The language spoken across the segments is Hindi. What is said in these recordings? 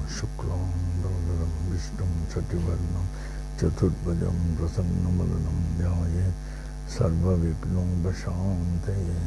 शुक्लां विष्णुं शशिवर्णं चतुर्भुजं प्रसन्नवदनं ध्यायेत् सर्वविघ्नोपशान्तये।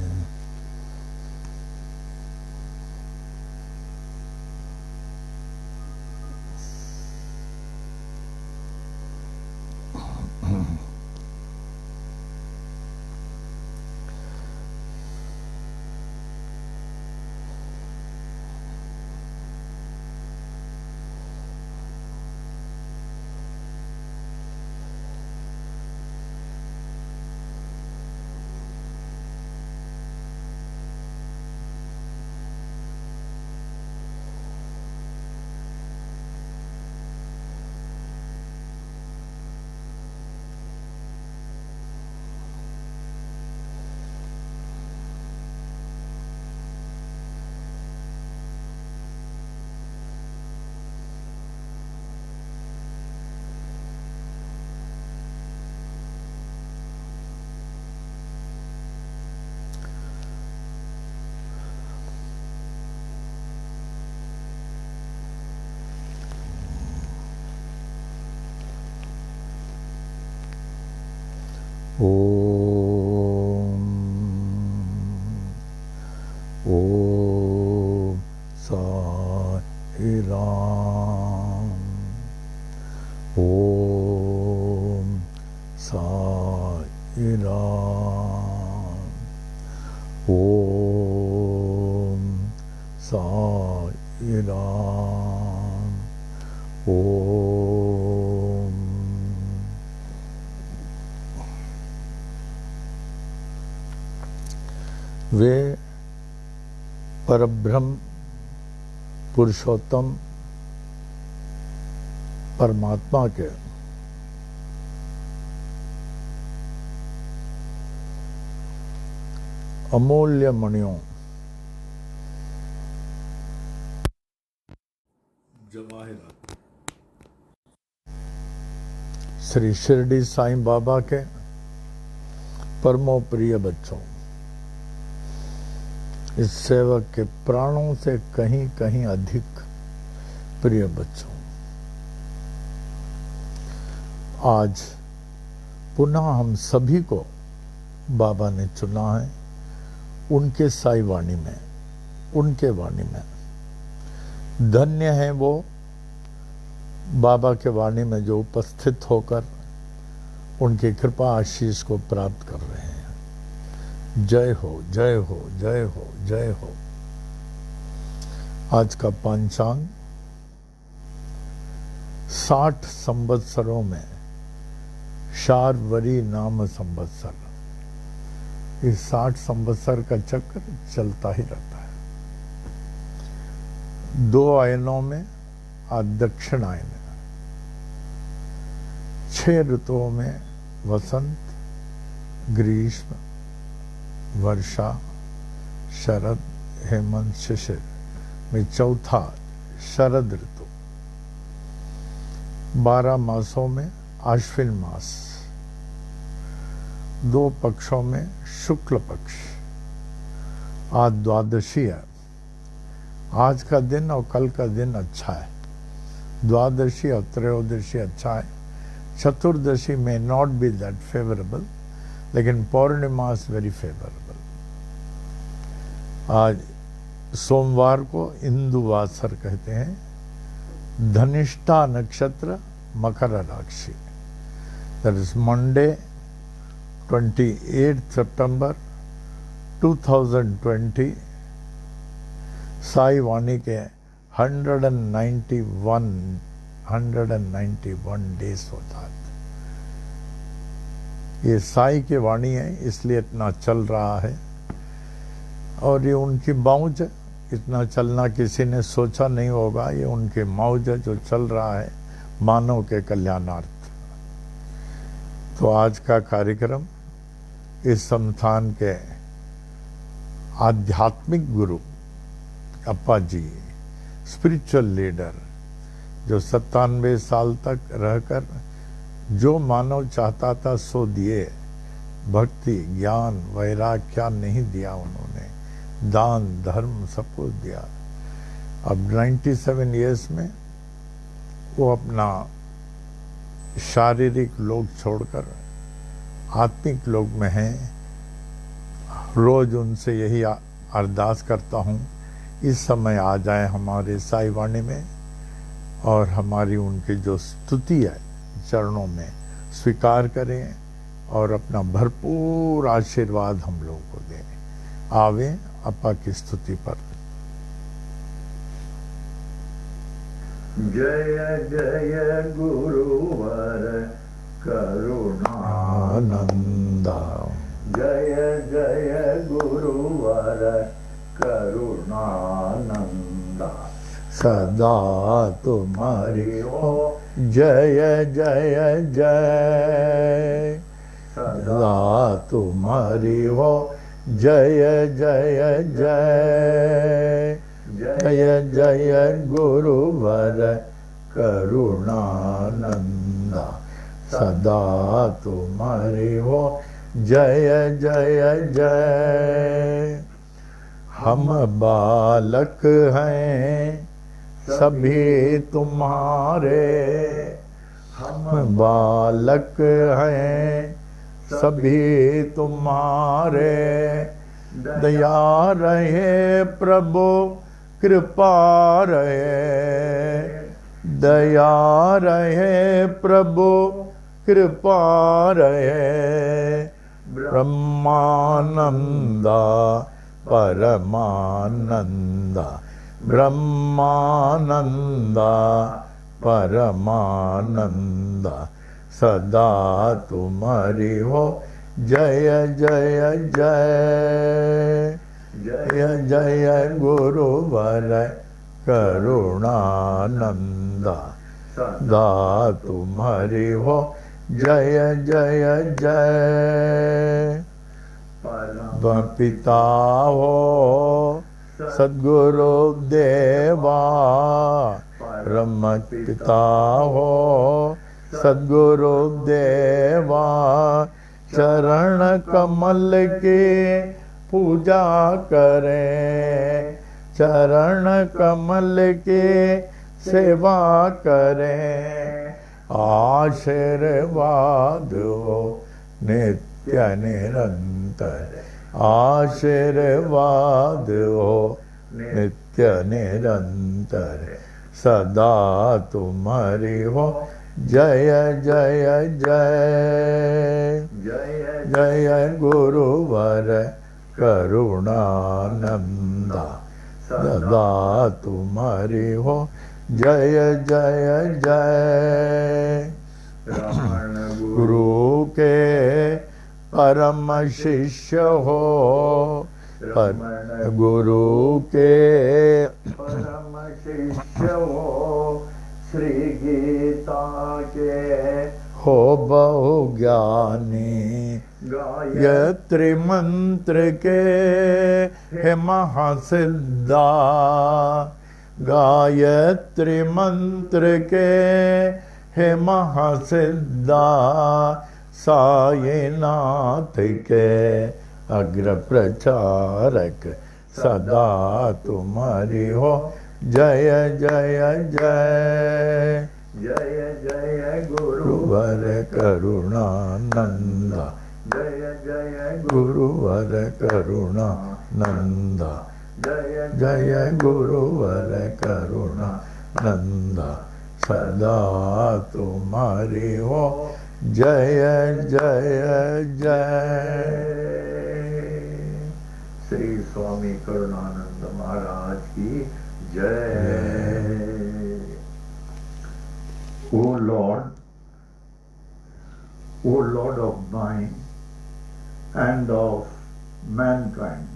ओम साई राम। ओम साई राम। ओम साई राम। ओम। वे परब्रह्म पुरुषोत्तम परमात्मा के अमूल्य मणियों जवाहिरात श्री शिरडी साईं बाबा के परमो प्रिय बच्चों, इस सेवक के प्राणों से कहीं कहीं अधिक प्रिय बच्चों, आज पुनः हम सभी को बाबा ने चुना है उनके साई वाणी में, उनके वाणी में। धन्य है वो बाबा के वाणी में जो उपस्थित होकर उनकी कृपा आशीष को प्राप्त कर रहे हैं। जय हो, जय हो, जय हो, जय हो। आज का पंचांग 60 संवत्सरों में शार्वरी नाम संवत्सर। इस 60 संवत्सर का चक्र चलता ही रहता है। 2 आयनों में, आज दक्षिण आयन, 6 ऋतुओं में वसंत, ग्रीष्म, वर्षा, शरद, हेमंत, शिशिर में चौथा शरद ऋतु। 12 मासों में आश्विन मास, 2 पक्षों में शुक्ल पक्ष। आज द्वादशी है। आज का दिन और कल का दिन अच्छा है। द्वादशी और त्रयोदशी अच्छा है। चतुर्दशी में नॉट बी दैट फेवरेबल, लेकिन पौर्णिमा इज वेरी फेवरेबल। आज सोमवार को इंदुवासर कहते हैं। धनिष्ठा नक्षत्र, मकर राशि। दैट इज मंडे 28 सितंबर 2020। साई वाणी के 191 डेज होता है। ये साई की वाणी है, इसलिए इतना चल रहा है। और ये उनकी मौज, इतना चलना किसी ने सोचा नहीं होगा। ये उनकी मौज है जो चल रहा है मानव के कल्याणार्थ। तो आज का कार्यक्रम इस संस्थान के आध्यात्मिक गुरु अप्पा जी, स्पिरिचुअल लीडर, जो 97 साल तक रहकर जो मानव चाहता था सो दिए। भक्ति, ज्ञान, वैराग्य क्या नहीं दिया उन्होंने, दान धर्म सब कुछ दिया। अब 97 ईयर्स में वो अपना शारीरिक लोक छोड़कर आत्मिक लोक में हैं। रोज उनसे यही अरदास करता हूँ, इस समय आ जाए हमारे साई वाणी में और हमारी उनकी जो स्तुति है चरणों में स्वीकार करें और अपना भरपूर आशीर्वाद हम लोगों को दें। आवे अपा की स्तुति पर। जय जय गुरुवर करुणानंदा, जय जय गुरुवर करुणानंदा, सदा तुम्हारी हो जय जय जय, सदा तुम्हारी हो जय जय जय, जय जय गुरुवर करुणानंदा, सदा तुम्हारी हो जय जय जय। हम बालक हैं सभी तुम्हारे, हम बालक हैं सभी तुम्हारे, दया रहे प्रभु कृपा रहे, दया रहे प्रभु कृपा रहे, ब्रह्मानंदा परमानंदा, ब्रह्मानंदा परमानंदा, सदा तुम्हारी हो जय जय जय, जय जय गुरुवर करुणानंदा, सदा तुम्हारी हो जय जय जय। परम पिता हो सद्गुरु देवा, परम पिता हो सद्गुरु देवा, चरण कमल की पूजा करें, चरण कमल की सेवा करें, आशीर्वाद हो नित्य निरंतर, आशीर्वाद हो नित्य निरंतर, सदा तुम्हारी हो जय जय जय, जय जय गुरुवर करुणानंदा, सदा तुम्हारी हो जय जय जय। गुरु के परम शिष्य हो, गुरु के परम शिष्य हो, श्री गीता के हो बहु ज्ञानी, गायत्री मंत्र के हे महासिद्धा, गायत्री मंत्र के हे महासिद्धा, साईनाथ के अग्र प्रचारक, सदा तुम्हारी हो जय जय जय, जय जय गुरुवर करुणानंदा, जय जय गुरुवर करुणानंदा, जय जय गुरुवर करुणानंदा, सदा तुम्हारी हो जय जय जय। श्री स्वामी करुणानंद महाराज की जय। O Lord of mine and of mankind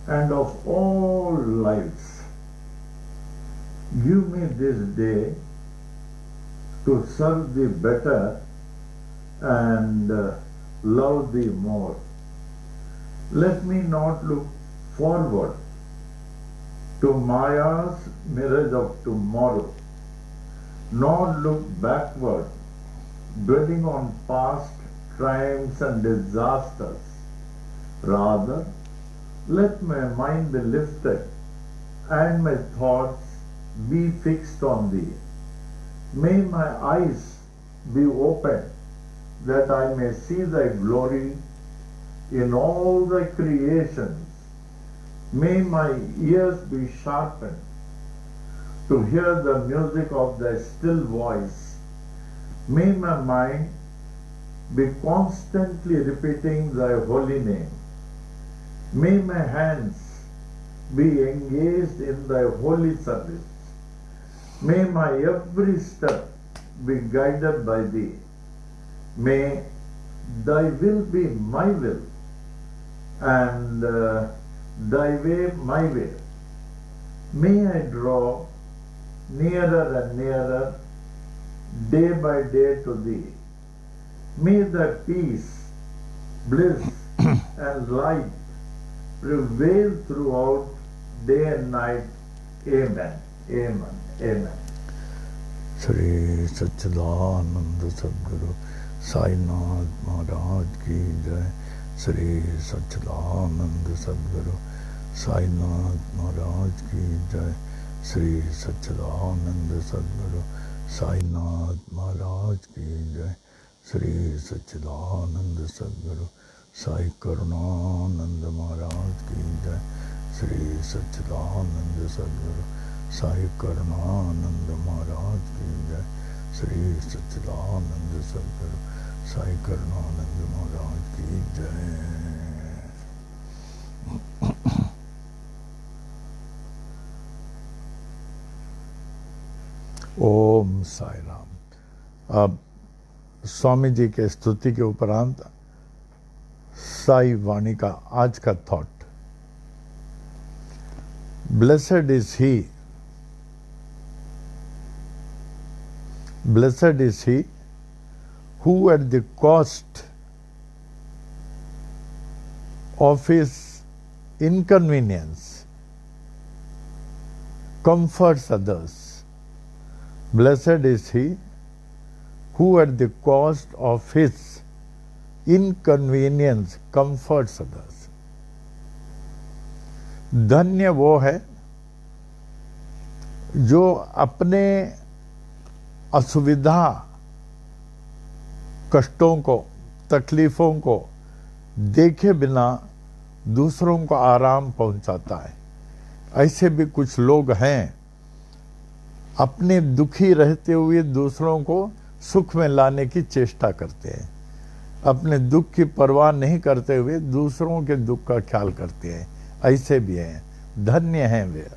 and of all lives, give me this day to serve thee better and love thee more. Let me not look forward to Maya's mirage of tomorrow, nor look backward, dwelling on past crimes and disasters. Rather, let my mind be lifted and my thoughts be fixed on thee. May my eyes be open that I may see thy glory in all thy creations. May my ears be sharpened to hear the music of thy still voice. May my mind be constantly repeating thy holy name. May my hands be engaged in thy holy service. May my every step be guided by thee. May thy will be my will, and thy way my way. May I draw nearer and nearer day by day to thee. May thy peace, bliss and light prevail throughout day and night. Amen. Amen. Amen. Shri सच्चिदानंद सद्गुरु साईनाथ महाराज की जय। श्री सच्चिदानंद सद्गुरु साईनाथ महाराज की जय। श्री सच्चिदानंद सद्गुरु साईनाथ महाराज की जय। श्री सच्चिदानंद सद्गुरु साई करुणानंद महाराज की जय। श्री सच्चिदानंद सद्गुरु साई करुणानंद महाराज की जय। श्री सच्चिदानंद सद्गुरु साई करुणानंद महाराज की जय। ओम साई राम। अब स्वामी जी के स्तुति के उपरांत साई वाणी का आज का thought. Blessed is he, blessed is he who at the cost of his inconvenience comforts others. Blessed is he who at the cost of his inconvenience comforts others. धन्य वो है जो अपने असुविधा, कष्टों को, तकलीफों को देखे बिना दूसरों को आराम पहुंचाता है। ऐसे भी कुछ लोग हैं, अपने दुखी रहते हुए दूसरों को सुख में लाने की चेष्टा करते हैं, अपने दुख की परवाह नहीं करते हुए दूसरों के दुख का ख्याल करते हैं। ऐसे भी हैं, धन्य हैं वे।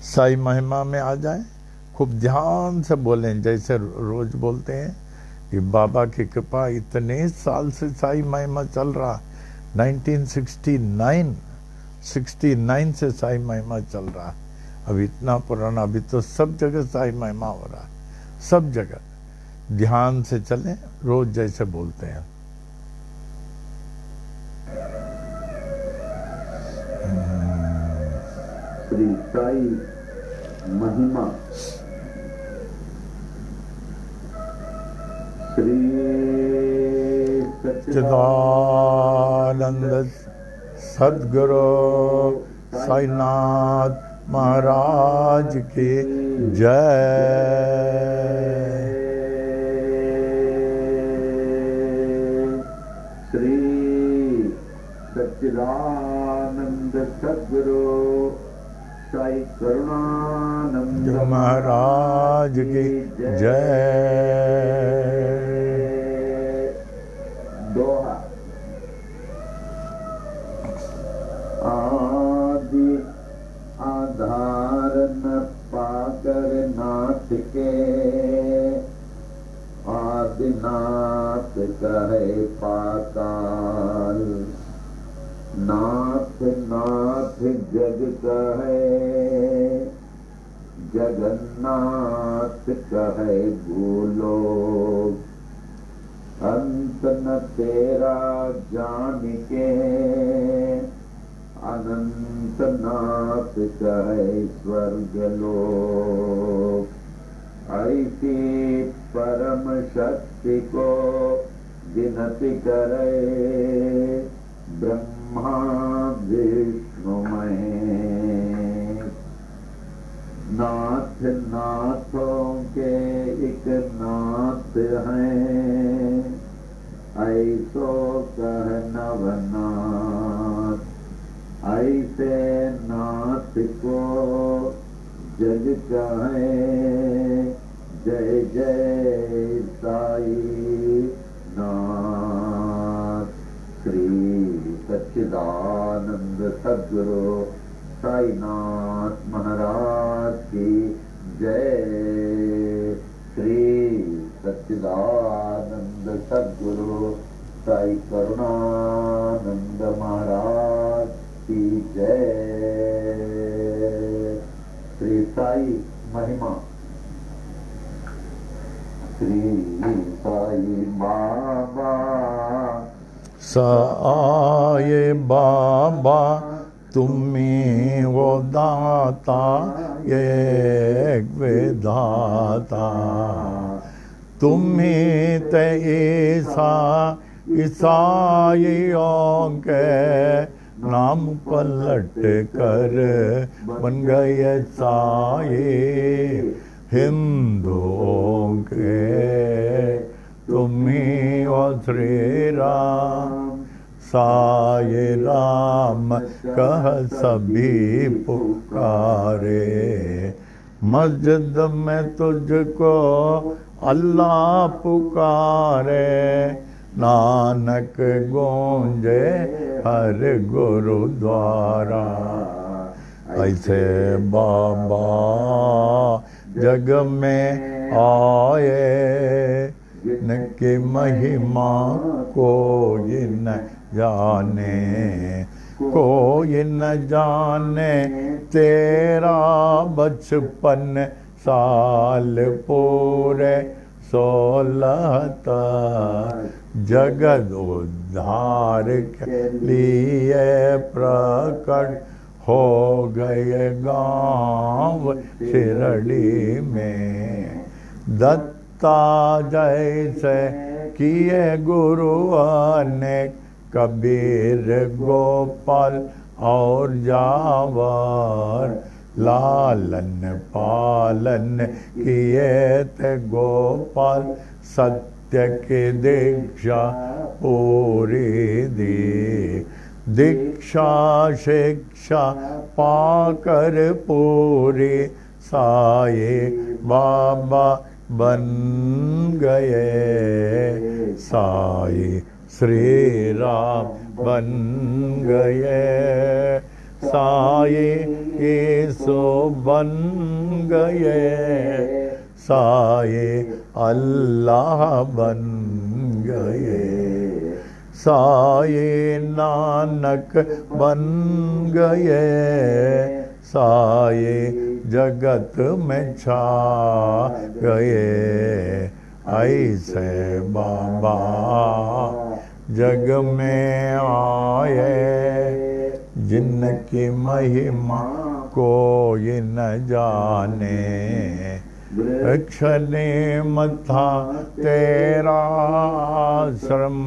साई महिमा में आ जाएं, खूब ध्यान से बोलें, जैसे रोज बोलते हैं कि बाबा की कृपा, इतने साल से साई महिमा चल रहा, 1969 से साई महिमा चल रहा। अब इतना पुराना, अभी तो सब जगह साई महिमा हो रहा है, सब जगह। ध्यान से चलें, रोज जैसे बोलते हैं। श्री साई महिमा। श्री सच्चिदानंद सद्गुरु साईनाथ महाराज की जय। श्री सच्चिदानंद सद्गुरु साई करुणानंद महाराज की जय। दोहा। आदि आधार न पाकर नाथ के, आदिनाथ कहे पाताल। नाथ नाथ जग कहे, जगन्नाथ कहे भूलोक। अंत न तेरा जान के, अनंत नाथ कहे स्वर्गलोक। ऐसी परम शक्ति को गिनती करे, ब्रह्मा विष्णु महेश। नाथ नाथ नाथों के एक नाथ हैं, ऐसो कह नवनाथ। ऐसे नाथ को जग कहे, जय जय साई नाथ। श्री सच्चिदानंद सद्गुरु साईनाथ महाराज की जय। श्री सच्चिदानंद सद्गुरु साई करुणानंद महाराज की जय। श्री साई महिमा। श्री साई बाबा साये बाबा तुम्ही वो दाता एक विधाता, तुम्ही ते ईसाइयों के नाम पलट कर बन गए साये हिंदुओं के। तुम्ही ओ श्री राम साये राम कह सभी पुकारे। मस्जिद में तुझको अल्लाह पुकारे, नानक गूंजे हर गुरुद्वारा। ऐसे बाबा जग में आए, जिनकी महिमा कोई न जाने, कोई न जाने। तेरा 55 साल पूरे 16 तक जगत उद्धार के लिए प्रकट हो गए गांव शिरडी में। दत्ता जैसे किए गुरु अनेक, कबीर गोपाल और जावर। लालन पालन किए थे गोपाल, सत्य की दीक्षा पूरी दी। दीक्षा शिक्षा पाकर पूरी, साये बाबा बन गए। साई श्री राम बन गए, साये यीशु बन गए, साये अल्लाह बन गए। साये नानक बन गए, साये जगत में छा गए। ऐसे बाबा जग में आए, जिनकी महिमा कोई न जाने। वृक्षने मथा तेरा आश्रम,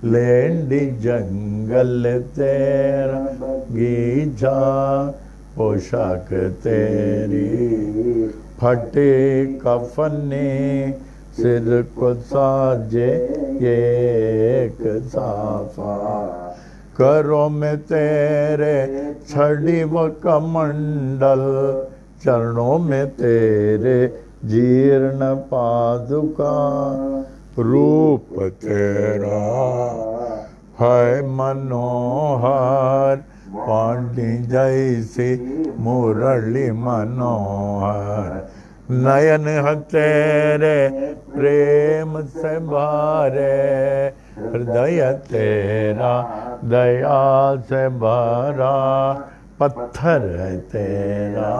लेंडी जंगल तेरा गीजा। पोशाक तेरी फटे कफने, सिर को साजे एक साफा। करो में तेरे छड़ी व कमंडल, चरणों में तेरे जीर्ण पादुका। रूप तेरा है मनोहर, पांडी जैसी मुरली मनोहर। नयन है तेरे प्रेम से भरे, हृदय तेरा दया से भरा। पत्थर है तेरा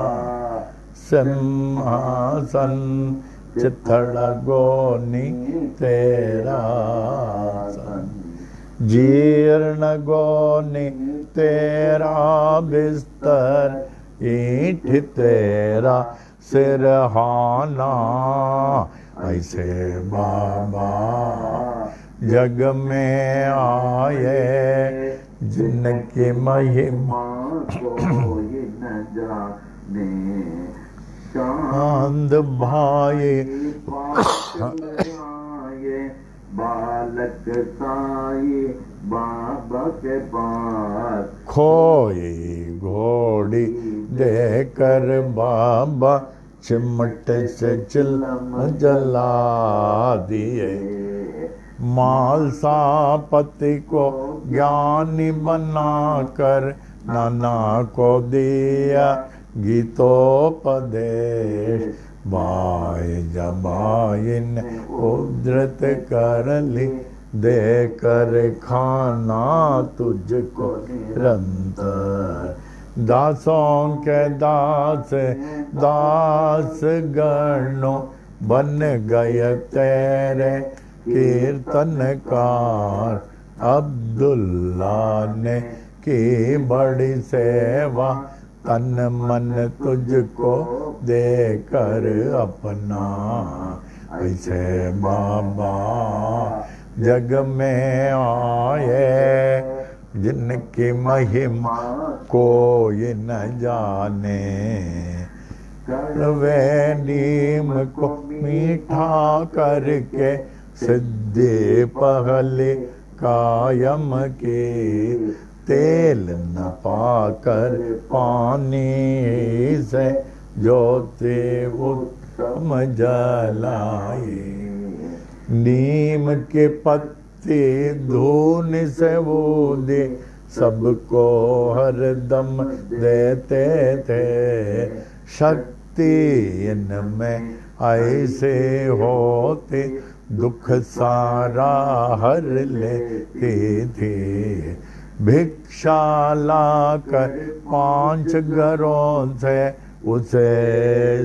सिंहासन, चित्तड़ गोनी तेरा सन। जीर्ण गोनी तेरा बिस्तर, ईंट तेरा सिरहाना। ऐसे बाबा जग में आए, जिनकी महिमा कोई न जाने। चांद भाई बालक साई बाबा के पास खोई घोड़ी देकर बाबा चिमटे से चिलम जला दिए। मालसापति को ज्ञानी बनाकर नाना को दिया गीतोपदेश। बाय जबाई ने उद्धृत कर ली देकर खाना तुझको निरंतर। दासों के दास दास गणों बन गए तेरे कीर्तनकार। अब्दुल्ला ने की बड़ी सेवा तन मन तुझको देकर अपना। ऐसे बाबा जग में आए जिनकी महिमा कोई न जाने। वे नीम को मीठा करके सिद्धि पहले कायम की। तेल न पाकर पानी से ज्योति उत्तम जलाई। नीम के पत्ते धून से वो दे सबको हरदम देते थे। शक्ति इनमें ऐसे होते दुख सारा हर लेते थे। भिक्षा लाकर 5 घरों से उसे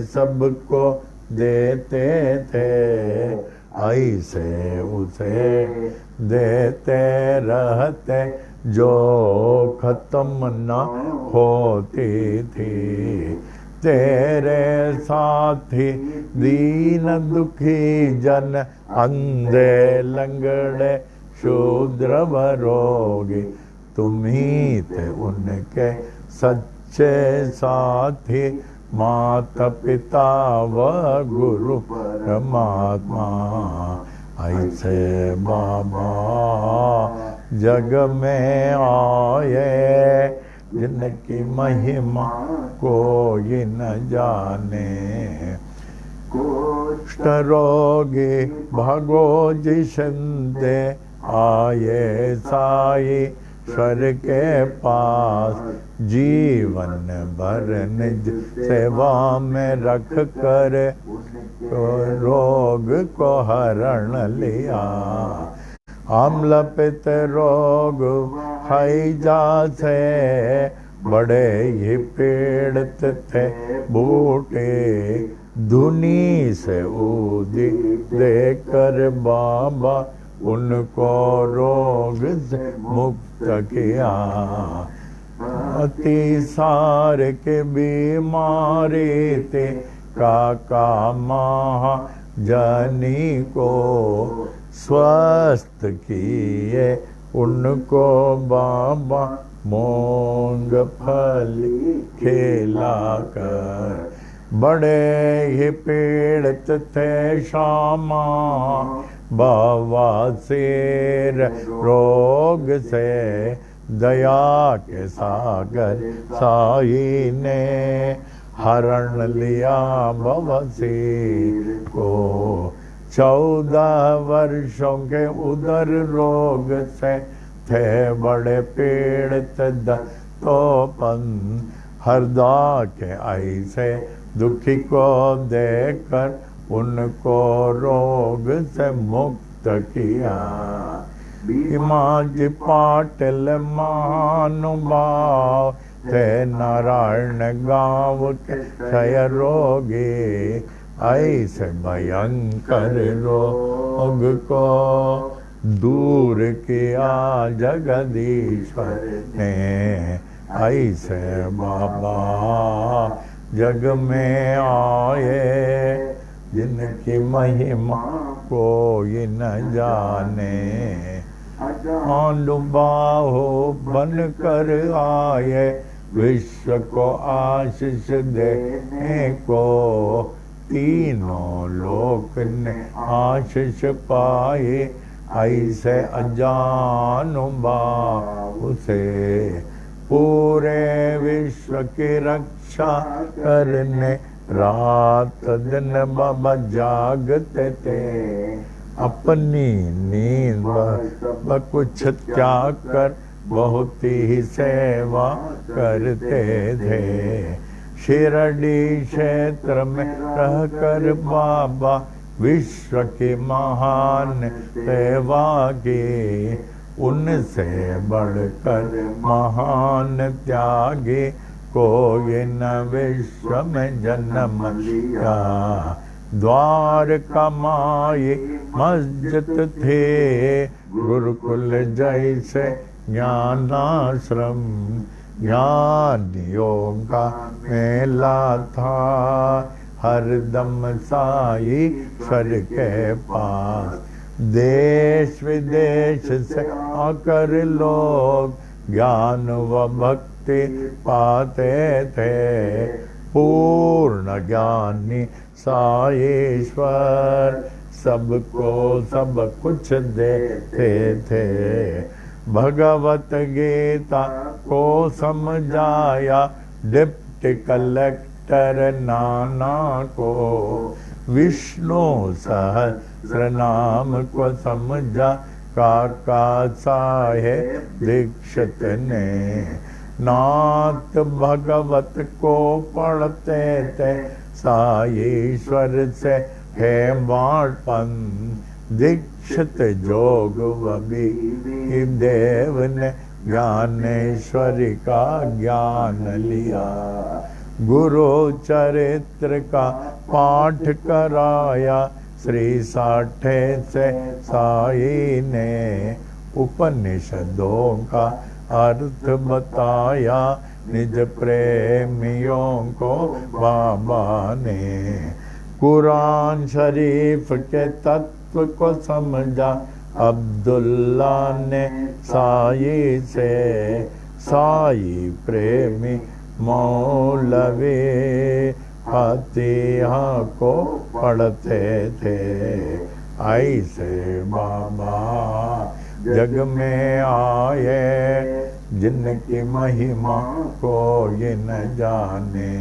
सबको देते थे। ऐसे उसे देते रहते जो खत्म न होती थी। तेरे साथी दीन दुखी जन अंधे लंगड़े शूद्र रोगी तुम्ही थे उनके सच्चे साथी। माता पिता व गुरु परमात्मा। ऐसे बाबा जग में आए जिनकी महिमा कोई न जाने। कुष्ठ रोगी भगो जिसंदे आए साई ईश्वर के पास। जीवन भर निज सेवा में रख कर तो रोग को हरण लिया। अम्ल पित्त रोग हैजा से बड़े ही पीड़ित थे बूटे। धुनी से ऊदी देकर बाबा उनको रोग से मुक्त किया। अतिसार के बीमारी थे काका महा जनी को स्वस्थ किए उनको बाबा मूंगफली खिलाकर। बड़े ही पीड़ित थे श्यामा बवासीर रोग से। दया के सागर साई ने हरण लिया बवासीर को। 14 वर्षों के उदर रोग से थे बड़े पीड़ित दत्तोपन। हरदा के ऐसे दुखी को देखकर उनको रोग से मुक्त किया। भीमाजी पाटिल महानुभाव थे नारायण गांव के क्षय रोगी। ऐसे भयंकर रोग को दूर किया जगदीश्वर ने। ऐसे बाबा जग में आए जिनकी महिमा कोई न जाने। आलू बाहो बन कर आए विश्व को आशीष देने को, तीनों लोक ने आशीष पाए, ऐसे अजानुबाहु से पूरे विश्व की रक्षा करने रात दिन बाबा जागते थे। अपनी नींद व कुछ त्याग कर बहुत ही सेवा करते थे। शिरडी क्षेत्र में रहकर बाबा विश्व की महान सेवा की, उनसे बढ़कर महान त्यागी कोई न विश्व में जन्म लिया। द्वारका माई मस्जिद थे, गुरुकुल जैसे ज्ञानाश्रम, ज्ञानियों का मेला था हरदम साई ईश्वर के पास। देश विदेश से आकर लोग ज्ञान व भक्ति पाते थे। पूर्ण ज्ञानी साईश्वर सबको सब कुछ देते थे। भगवत गीता को समझाया डिप्टी कलेक्टर नाना को, विष्णु सहस्र नाम को समझा काका साहेब दीक्षित ने। नाथ भगवत को पढ़ते थे साईश्वर से है बाणपन। दीक्षित जोग वबी देव ने ज्ञानेश्वरी का ज्ञान लिया। गुरु चरित्र का पाठ कराया श्री साठे से साई ने। उपनिषदों का अर्थ बताया निज प्रेमियों को बाबा ने। कुरान शरीफ के तत्व को समझा अब्दुल्ला ने साई से। साई प्रेमी मौलवी फातिहा को पढ़ते थे। ऐसे बाबा जग में आए जिनकी महिमा कोई न जाने।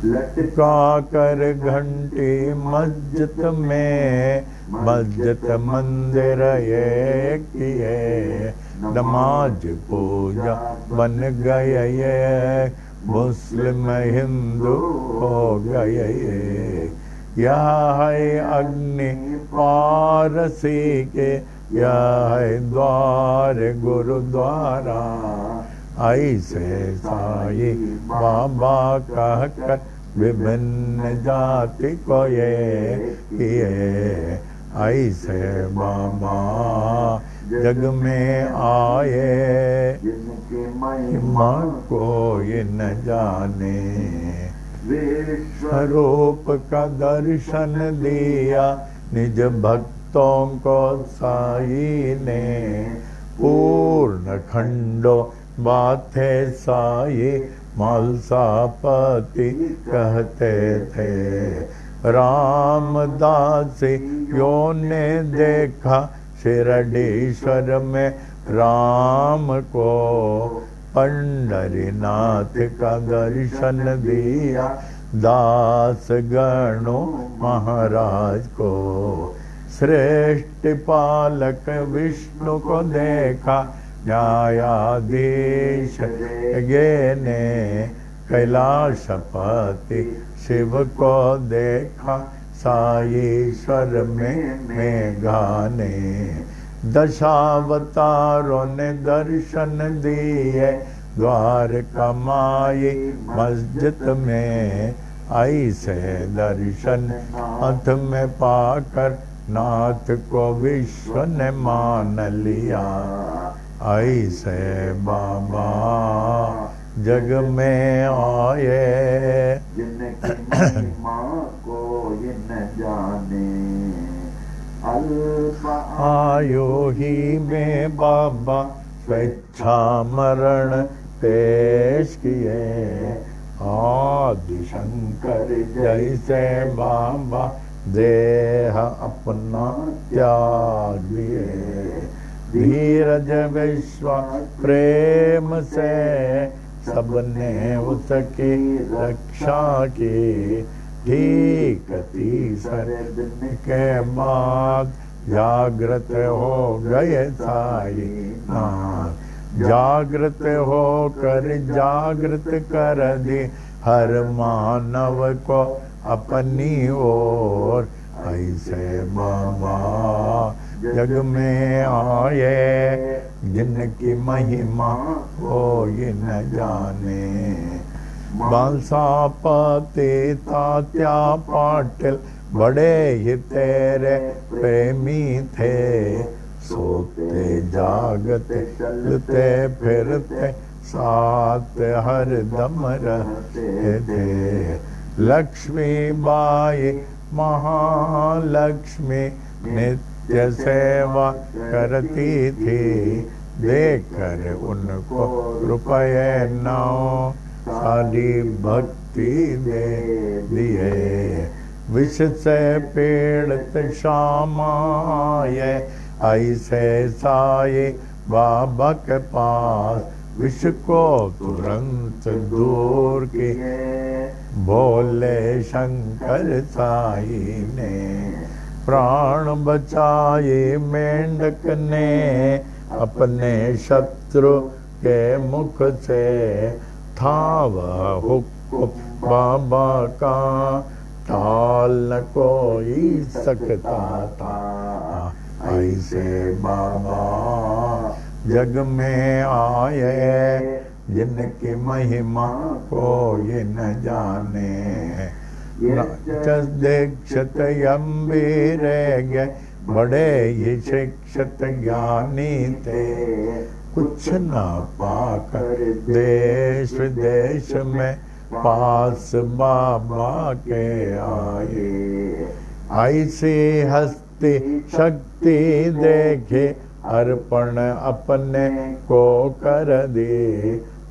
लटका कर घंटी मस्जिद में, मस्जिद मंदिर ये किए। नमाज पूजा बन गए ये, मुस्लिम हिंदू हो गए ये। यह है अग्नि पारसी के, यह है द्वार गुरुद्वारा। ऐसे साई बाबा कहकर विभिन्न जाति को ये किए। ऐसे बाबा जग में आए जिनकी महिमा कोई न जाने। विश्वरूप का दर्शन दिया निज भक्तों को साई ने। पूर्ण खंडो बातें साई मालसापति कहते थे। रामदासियों ने देखा शिरडीश्वर में राम को। पंढरीनाथ का दर्शन दिया दास गणों महाराज को। श्रेष्ठ पालक विष्णु को देखा न्यायाधीश गे ने। कैलाशपति शिव को देखा साईश्वर में गाने। दशावतारों ने दर्शन दिए द्वारका माई मस्जिद में। ऐसे दर्शन नाथ में पाकर नाथ को विश्व ने मान लिया। ऐसे बाबा जग में आए जिनकी महिमा कोई न जाने। अल्प आयु ही में बाबा स्वेच्छा मरण पेश किए। आदि शंकर जैसे बाबा देह अपना त्याग दिए। धीरज विश्वास प्रेम से सबने उसकी रक्षा की। ठीक तीसरे दिन के बाद जागृत हो गए साई नाथ। जागृत होकर जागृत कर दी हर मानव को अपनी ओर। ऐसे बाबा जग में आए जिनकी महिमा कोई न जाने। बांसापति तात्या पाटिल बड़े ही तेरे प्रेमी थे। सोते जागते चलते फिरते साथ हर दम रहते थे। लक्ष्मी बाई महालक्ष्मी नित्य सेवा करती थी। देकर उनको रुपये 9 सारी भक्ति दे दिए। विष से पीड़ित श्यामाए ऐसे साए बाबा के पास। विष को तुरंत दूर किए भोले शंकर साई ने। प्राण बचाए मेंढक ने अपने शत्रु के मुख से। था वह हुक्म बाबा का टाल न कोई सकता था। ऐसे बाबा जग में आए जिनकी महिमा कोई न जाने। दीक्षित गंभीर गए बड़े ही शिक्षित ज्ञानी थे। कुछ न पाकर देश विदेश में पास बाबा के आए। ऐसी हस्ती शक्ति देखे अर्पण अपने को कर दे।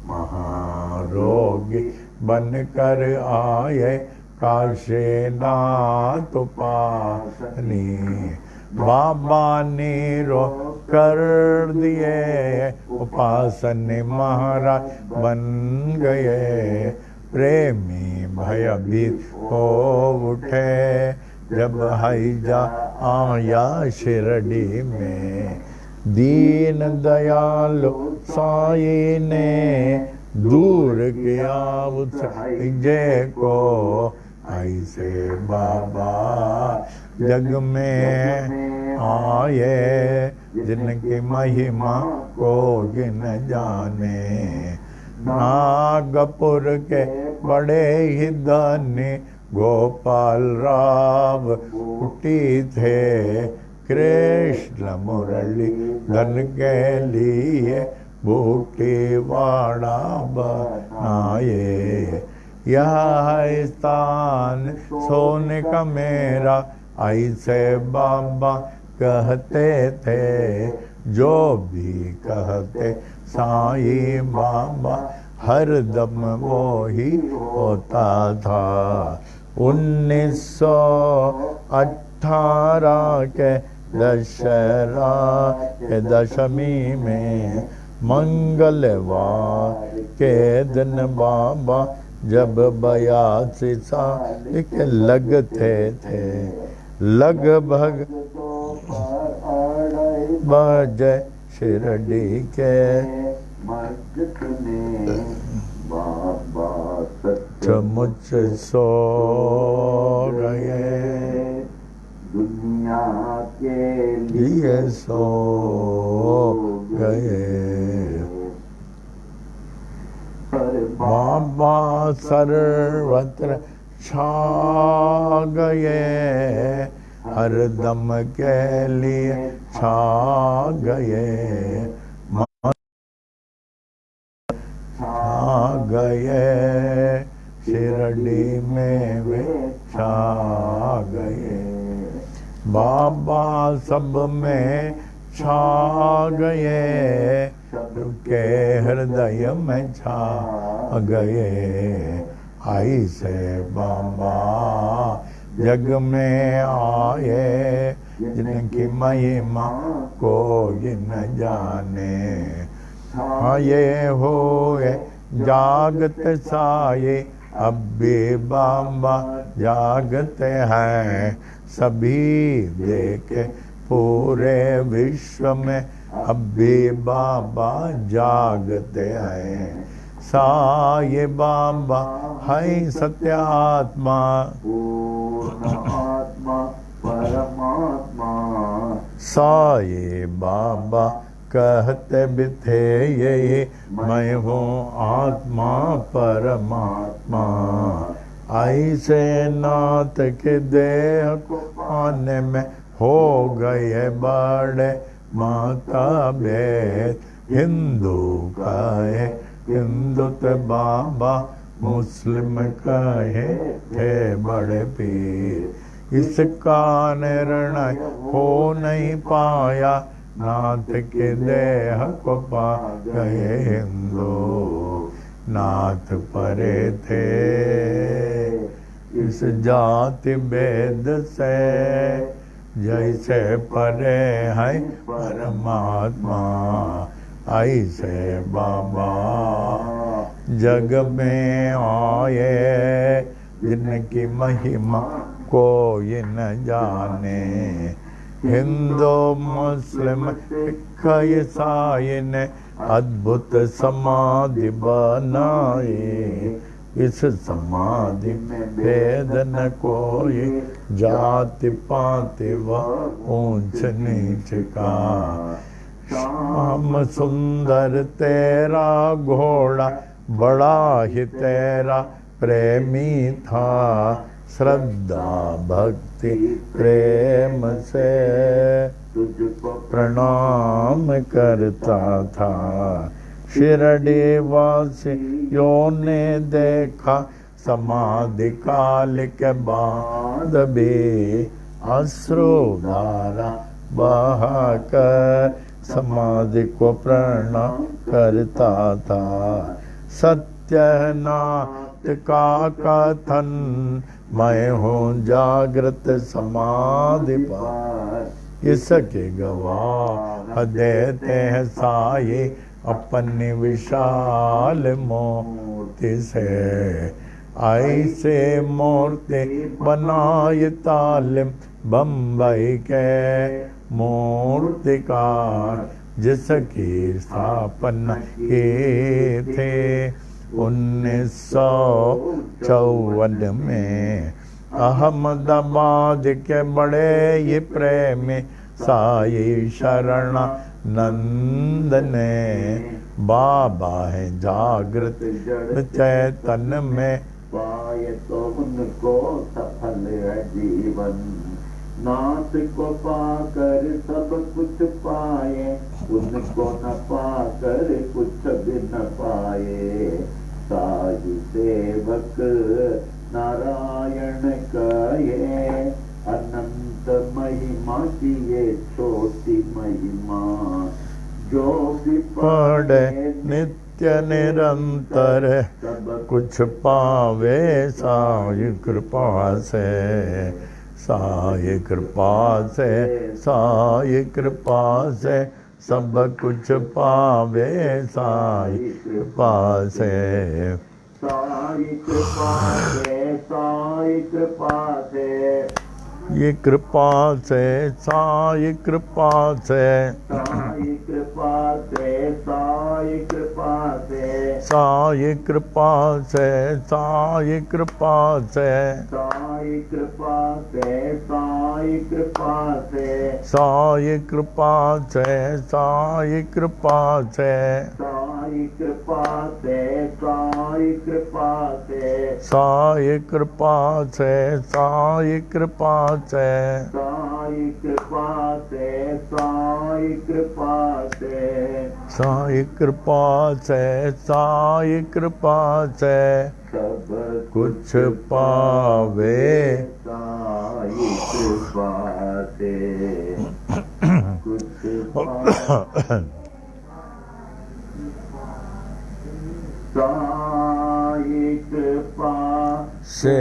महारोगी बनकर आए काशीनाथ उपासनी। बाबा ने रो कर दिए उपासनी महाराज बन गए। प्रेमी भयभीत हो उठे जब हैजा आया शिरडी में। दीन दयालु साई ने दूर किया उस जय को। ऐसे बाबा जग में आए जिनकी महिमा को गिन जाने। नागपुर के बड़े ही धनी गोपाल राव कुटी थे। कृष्ण मुरली धन के लिए बूटी वाड़ा बनाए। यह है स्थान सोने का मेरा ऐसे बाबा कहते थे। जो भी कहते साईं बाबा हर दम वो ही होता था। 1918 के दशहरा के दशमी में मंगलवार के दिन बाबा जब 82 साल के लगते थे। लगभग बजे शिरडी के सचमुच सो गए। दुनिया के लिए सो गए। बाबा सर्वत्र छा गए। हर दम के लिए छा गए। छा गए शिरडी में वे छा गए। बाबा सब में छा गए। के हृदय में छा गए। ऐसे बाबा जग में आए जिनकी महिमा कोई न जाने। छाए हुए जागत साये अब भी बाबा जागते हैं। सभी देखे पूरे विश्व में अब भी बाबा जागते हैं। साये बाबा है सत्यात्मा पूर्ण आत्मा परमात्मा। साये बाबा कहते भी थे ये मैं हूँ आत्मा परमात्मा। ऐसे नाथ के देह को पाने में हो गए बड़े माता भेद। हिंदू कहे हिंदुत्व बाबा, मुस्लिम कहे थे बड़े पीर। इसका निर्णय हो नहीं पाया, नाथ के देह को पा गए हिंदू। नाथ परे थे इस जाति भेद से, जैसे परे है परमात्मा। ऐसे बाबा जग में आए जिनकी महिमा कोई न जाने। हिंदू मुस्लिम ईसाई ने अद्भुत समाधि बनाई। इस समाधि में भेद न कोई, जाति पाति व ऊंच नीच का। श्याम सुंदर तेरा घोड़ा बड़ा ही तेरा प्रेमी था। श्रद्धा भक्ति प्रेम से तुझको प्रणाम करता था। शिरडी वासियों ने देखा समाधि काल के बाद भी अश्रुधारा बहाकर समाधि को प्रणाम करता था। सत्यनाथ का कथन मैं हूँ जागृत समाधि पर। इसके गवाह देते हैं साये अपनी विशाल मूर्ति से। ऐसे मूर्ति बनाए तालिम बम्बई के मूर्तिकार, जिसकी स्थापना किए थे 1954 में। अहमदाबाद के बड़े ये प्रेमी साई शरणानंद ने बाबा है जागृत चैतन्य में। पाए तो उनको सफल है जीवन, नाथ को पाकर सब कुछ पाए, उनको न पाकर कुछ भी न पाए। साई सेवक नारायण कहे, अनंत महिमा की ये छोटी महिमा। जो भी पढ़े नित्य निरंतर कुछ पावे साई कृपा से। साई कृपा से, साई कृपा से सब कुछ पावे साई कृपा से। साई कृपा से, साई कृपा से, ये कृपा से साई कृपा से। साई कृपा से, साई कृपा से, साई कृपा से, साई कृपा से। साई कृपा से, साई कृपा से, साई कृपा से, साई कृपा से। साई कृपा से, साई कृपा से, साई कृपा से, साई कृपा से। साई कृपा से, साई कृपा से, साई कृपा से, साई कृपा से सब कुछ पावे साई कृपा से कुछ पावे। साई कृपा से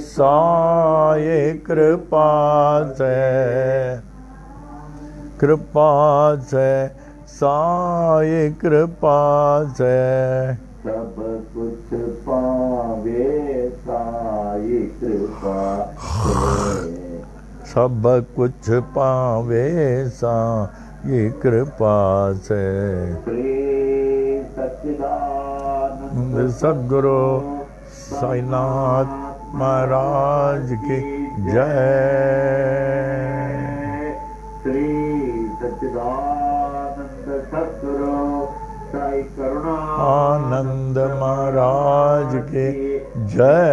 साई कृपा से साई कृपा से सब कुछ पावे साई कृपा से सब कुछ पावे साई कृपा से श्री सच्चिदानंद सद्गुरु साईनाथ महाराज की जय। श्री सच्चिदानंद सद्गुरु साई करुणा आनंद महाराज की जय।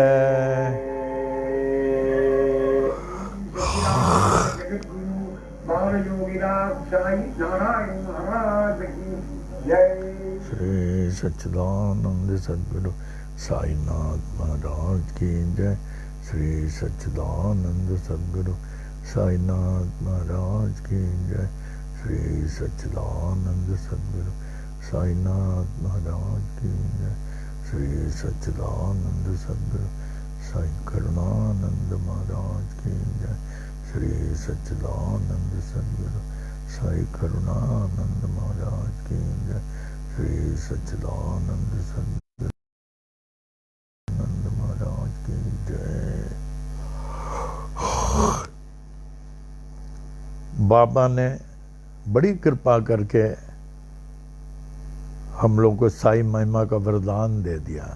बाल योगीनाथ साई नारायण महाराज की जय। श्री सच्चिदानंद सद्गुरु साईनाथ महाराज की जय। श्री सच्चिदानंद सद्गुरु साईनाथ महाराज की जय। श्री सच्चिदानंद सद्गुरु साईनाथ महाराज की जय। श्री सच्चिदानंद सद्गुरु साई करुणानंद महाराज की जय। श्री सच्चिदानंद सद्गुरु साई करुणानंद महाराज की जय। श्री सच्चिदानंद सद्गुरु महाराज की जय। बाबा ने बड़ी कृपा करके हम लोग को साई महिमा का वरदान दे दिया।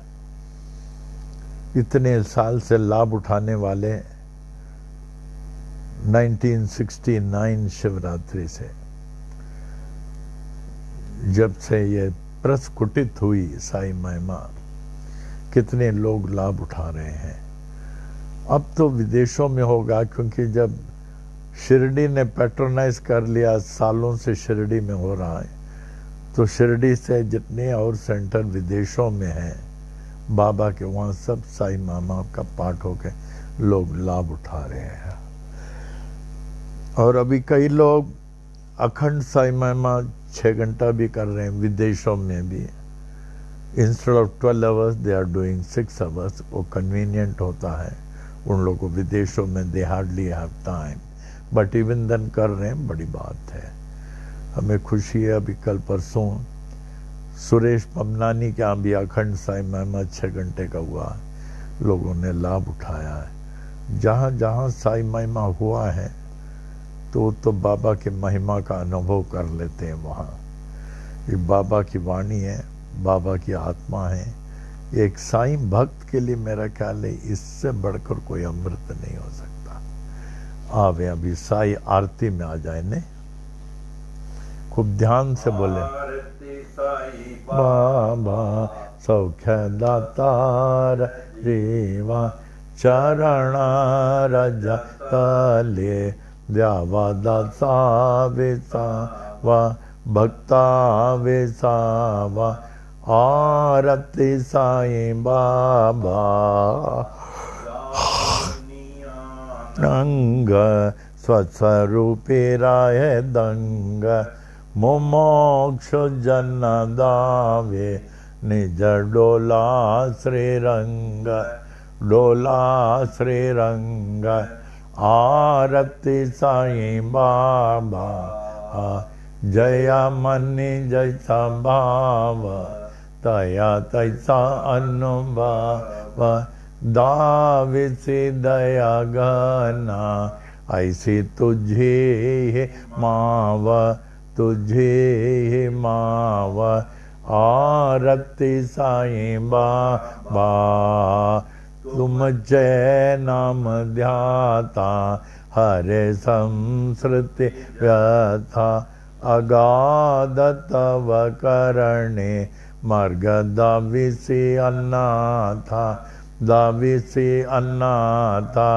इतने साल से लाभ उठाने वाले 1969 शिवरात्रि से जब से ये प्रस्फुटित हुई साई महिमा, कितने लोग लाभ उठा रहे हैं। अब तो विदेशों में होगा, क्योंकि जब शिरडी ने पैट्रोनाइज कर लिया, सालों से शिरडी में हो रहा है, तो शिरडी से जितने और सेंटर विदेशों में हैं बाबा के, वहाँ सब साई महिमा का पाठ होकर लोग लाभ उठा रहे हैं। और अभी कई लोग अखंड साई महिमा 6 घंटा भी कर रहे हैं विदेशों में भी। Instead of 12 hours they are doing 6 hours. वो कन्वीनियंट होता है उन लोगों को विदेशों में, they hardly have time, but even then कर रहे हैं, बड़ी बात है। हमें खुशी है, अभी कल परसों सुरेश पमनानी के यहाँ भी अखंड साई महिमा 6 घंटे का हुआ, लोगों ने लाभ उठाया है। जहाँ जहाँ साई महिमा हुआ है तो बाबा के महिमा का अनुभव कर लेते हैं वहाँ। ये बाबा की वाणी है, बाबा की आत्मा है। एक साईं भक्त के लिए मेरा ख्याल है इससे बढ़कर कोई अमृत नहीं हो सकता। आवे अभी साई आरती में आ जाए ने, खूब ध्यान से बोले। बाबा सौख्य दातार रेवा चरण रज तले द्यावा दासा वेसावा भक्ता वेसावा आरती साई बाबा रंग स्वस्वरूपी राय दंग मोमोक्ष जन दावे निज डोला श्रीरंग डोला श्रीरंग आरती साई बाबा जया मनि जैसा भाव तया तैसा अनुभव दाविसी दया गना ऐसी तुझे है माव तुझे है माव आरती साई बाबा तुम जय नाम ध्याता हरे संस्कृति व्यथा अगाध तव करणे मर्ग दाविसी अन्नाथा दाविसी अन्नाथा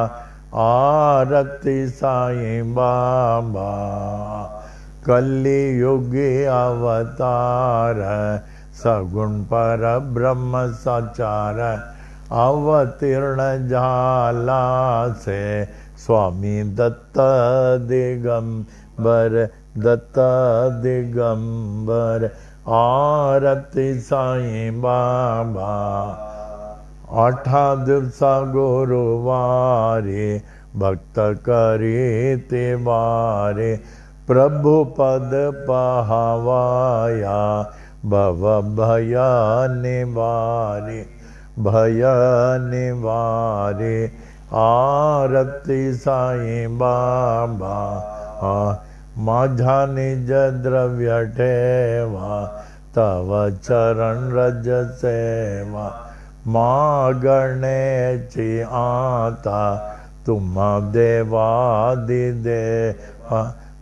आरती साई बाबा कलि युगे अवतार सगुण पर ब्रह्म साचार अवतीर्ण झाला से स्वामी दत्त दिगंबर दत्त दिगंबर आरती साईं बाबा। 8 दिवसा गुरुवारे भक्त करे ते वारे, प्रभु पद पहावाया भव भय निवारे, भय निवारे। आरती साईं बाबा। माझा निज द्रव्य ठेवा, तव चरण रज सेवा। मागण्याची आता, तुम्हा देवादिदेवा,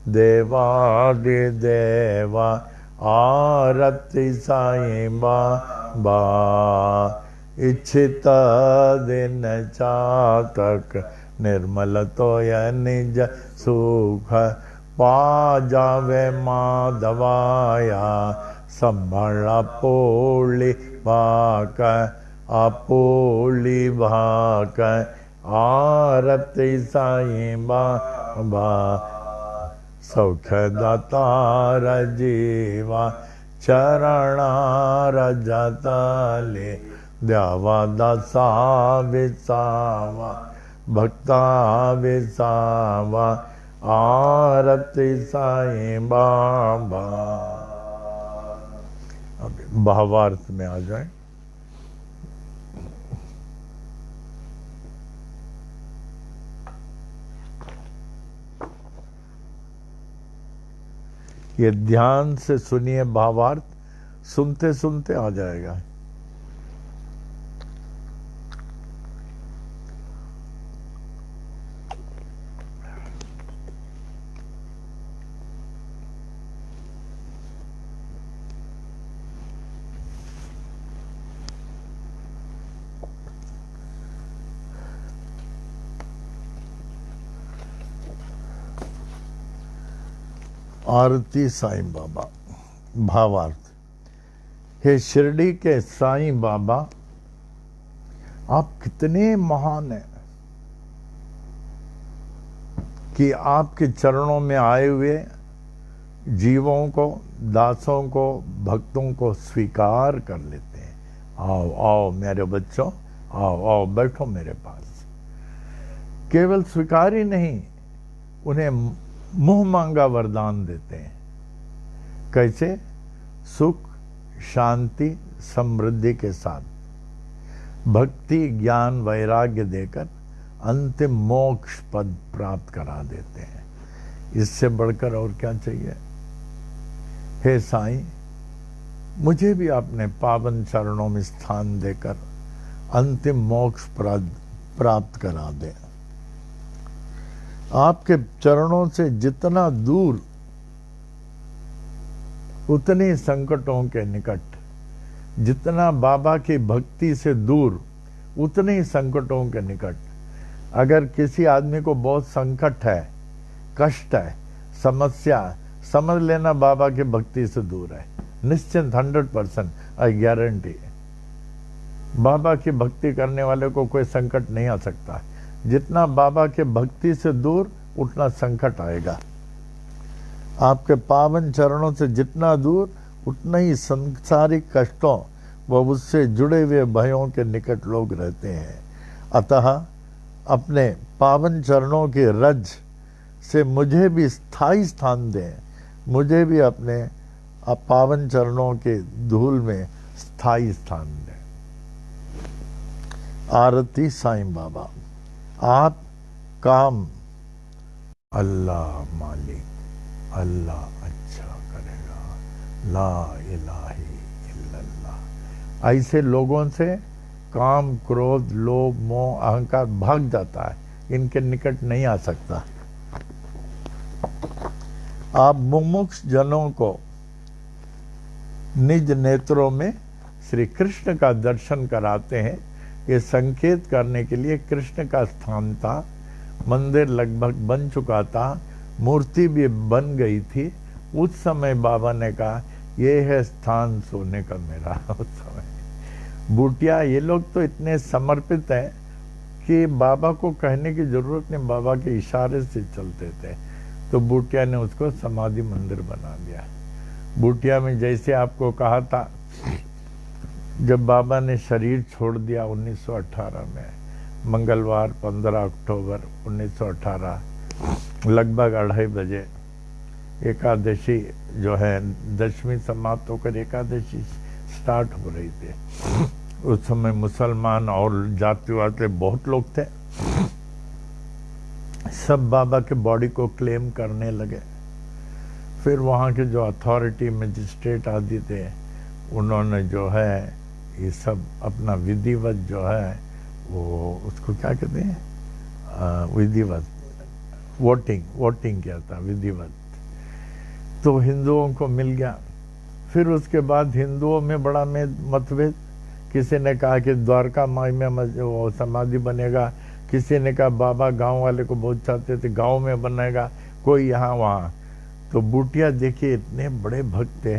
देवादिदेवा। आरती साईं बाबा। इच्छित दिन चातक, निर्मल तोय निज सुख। पा जावे माधवाया, संभळ आपोळी भाक, आपोळी भाक। आरती साईं बाबा। सौख्यदातार जीवा, चरणार जतले। द्यावा दासा विसावा, भक्ता विसावा। आरती साईं बाबा। अब भावार्थ में आ जाए। ये ध्यान से सुनिए भावार्थ, सुनते सुनते आ जाएगा। आरती साईं बाबा। भावार्थ। हे शिरडी के साईं बाबा, आप कितने महान हैं कि आपके चरणों में आए हुए जीवों को, दासों को, भक्तों को स्वीकार कर लेते हैं। आओ आओ मेरे बच्चों, आओ आओ बैठो मेरे पास। केवल स्वीकार ही नहीं, उन्हें मुंह मांगा वरदान देते हैं। कैसे? सुख, शांति, समृद्धि के साथ भक्ति, ज्ञान, वैराग्य देकर अंतिम मोक्ष पद प्राप्त करा देते हैं। इससे बढ़कर और क्या चाहिए? हे साईं, मुझे भी अपने पावन चरणों में स्थान देकर अंतिम मोक्ष प्राप्त करा दे। आपके चरणों से जितना दूर, उतने संकटों के निकट। जितना बाबा की भक्ति से दूर, उतने ही संकटों के निकट। अगर किसी आदमी को बहुत संकट है, कष्ट है, समस्या, समझ लेना बाबा की भक्ति से दूर है। निश्चिंत 100%, आई गारंटी। बाबा की भक्ति करने वाले को कोई संकट नहीं आ सकता। जितना बाबा के भक्ति से दूर, उतना संकट आएगा। आपके पावन चरणों से जितना दूर, उतना ही संसारिक कष्टों व उससे जुड़े हुए भयों के निकट लोग रहते हैं। अतः अपने पावन चरणों के रज से मुझे भी स्थायी स्थान दें। मुझे भी अपने पावन चरणों के धूल में स्थायी स्थान दें। आरती साईं बाबा। आप काम अल्लाह मालिक, अल्लाह अच्छा करेगा, ला इलाही इल्लल्लाह। ऐसे लोगों से काम, क्रोध, लोभ, मोह, अहंकार भाग जाता है। इनके निकट नहीं आ सकता। आप मुमुक्ष जनों को निज नेत्रों में श्री कृष्ण का दर्शन कराते हैं। ये संकेत करने के लिए कृष्ण का स्थान था। मंदिर लगभग बन चुका था, मूर्ति भी बन गई थी। उस समय बाबा ने कहा, ये है स्थान सोने का मेरा। उस समय बूटिया, ये लोग तो इतने समर्पित हैं कि बाबा को कहने की जरूरत नहीं, बाबा के इशारे से चलते थे। तो बूटिया ने उसको समाधि मंदिर बना दिया। बूटिया में जैसे आपको कहा था, जब बाबा ने शरीर छोड़ दिया 1918 में, मंगलवार 15 अक्टूबर 1918 लगभग 2:30 बजे, एकादशी जो है दशमी समाप्त होकर एकादशी स्टार्ट हो रही थी। उस समय मुसलमान और जातिवाद के बहुत लोग थे, सब बाबा के बॉडी को क्लेम करने लगे। फिर वहाँ के जो अथॉरिटी मजिस्ट्रेट आदि थे, उन्होंने जो है ये सब अपना विधिवत जो है वो उसको क्या कहते हैं, विधिवत वोटिंग किया था विधिवत, तो हिंदुओं को मिल गया। फिर उसके बाद हिंदुओं में बड़ा मतभेद, किसी ने कहा कि द्वारका माई में वो समाधि बनेगा, किसी ने कहा बाबा गांव वाले को बहुत चाहते थे गांव में बनेगा, कोई यहाँ वहाँ। तो बूटिया देखिए इतने बड़े भक्त थे,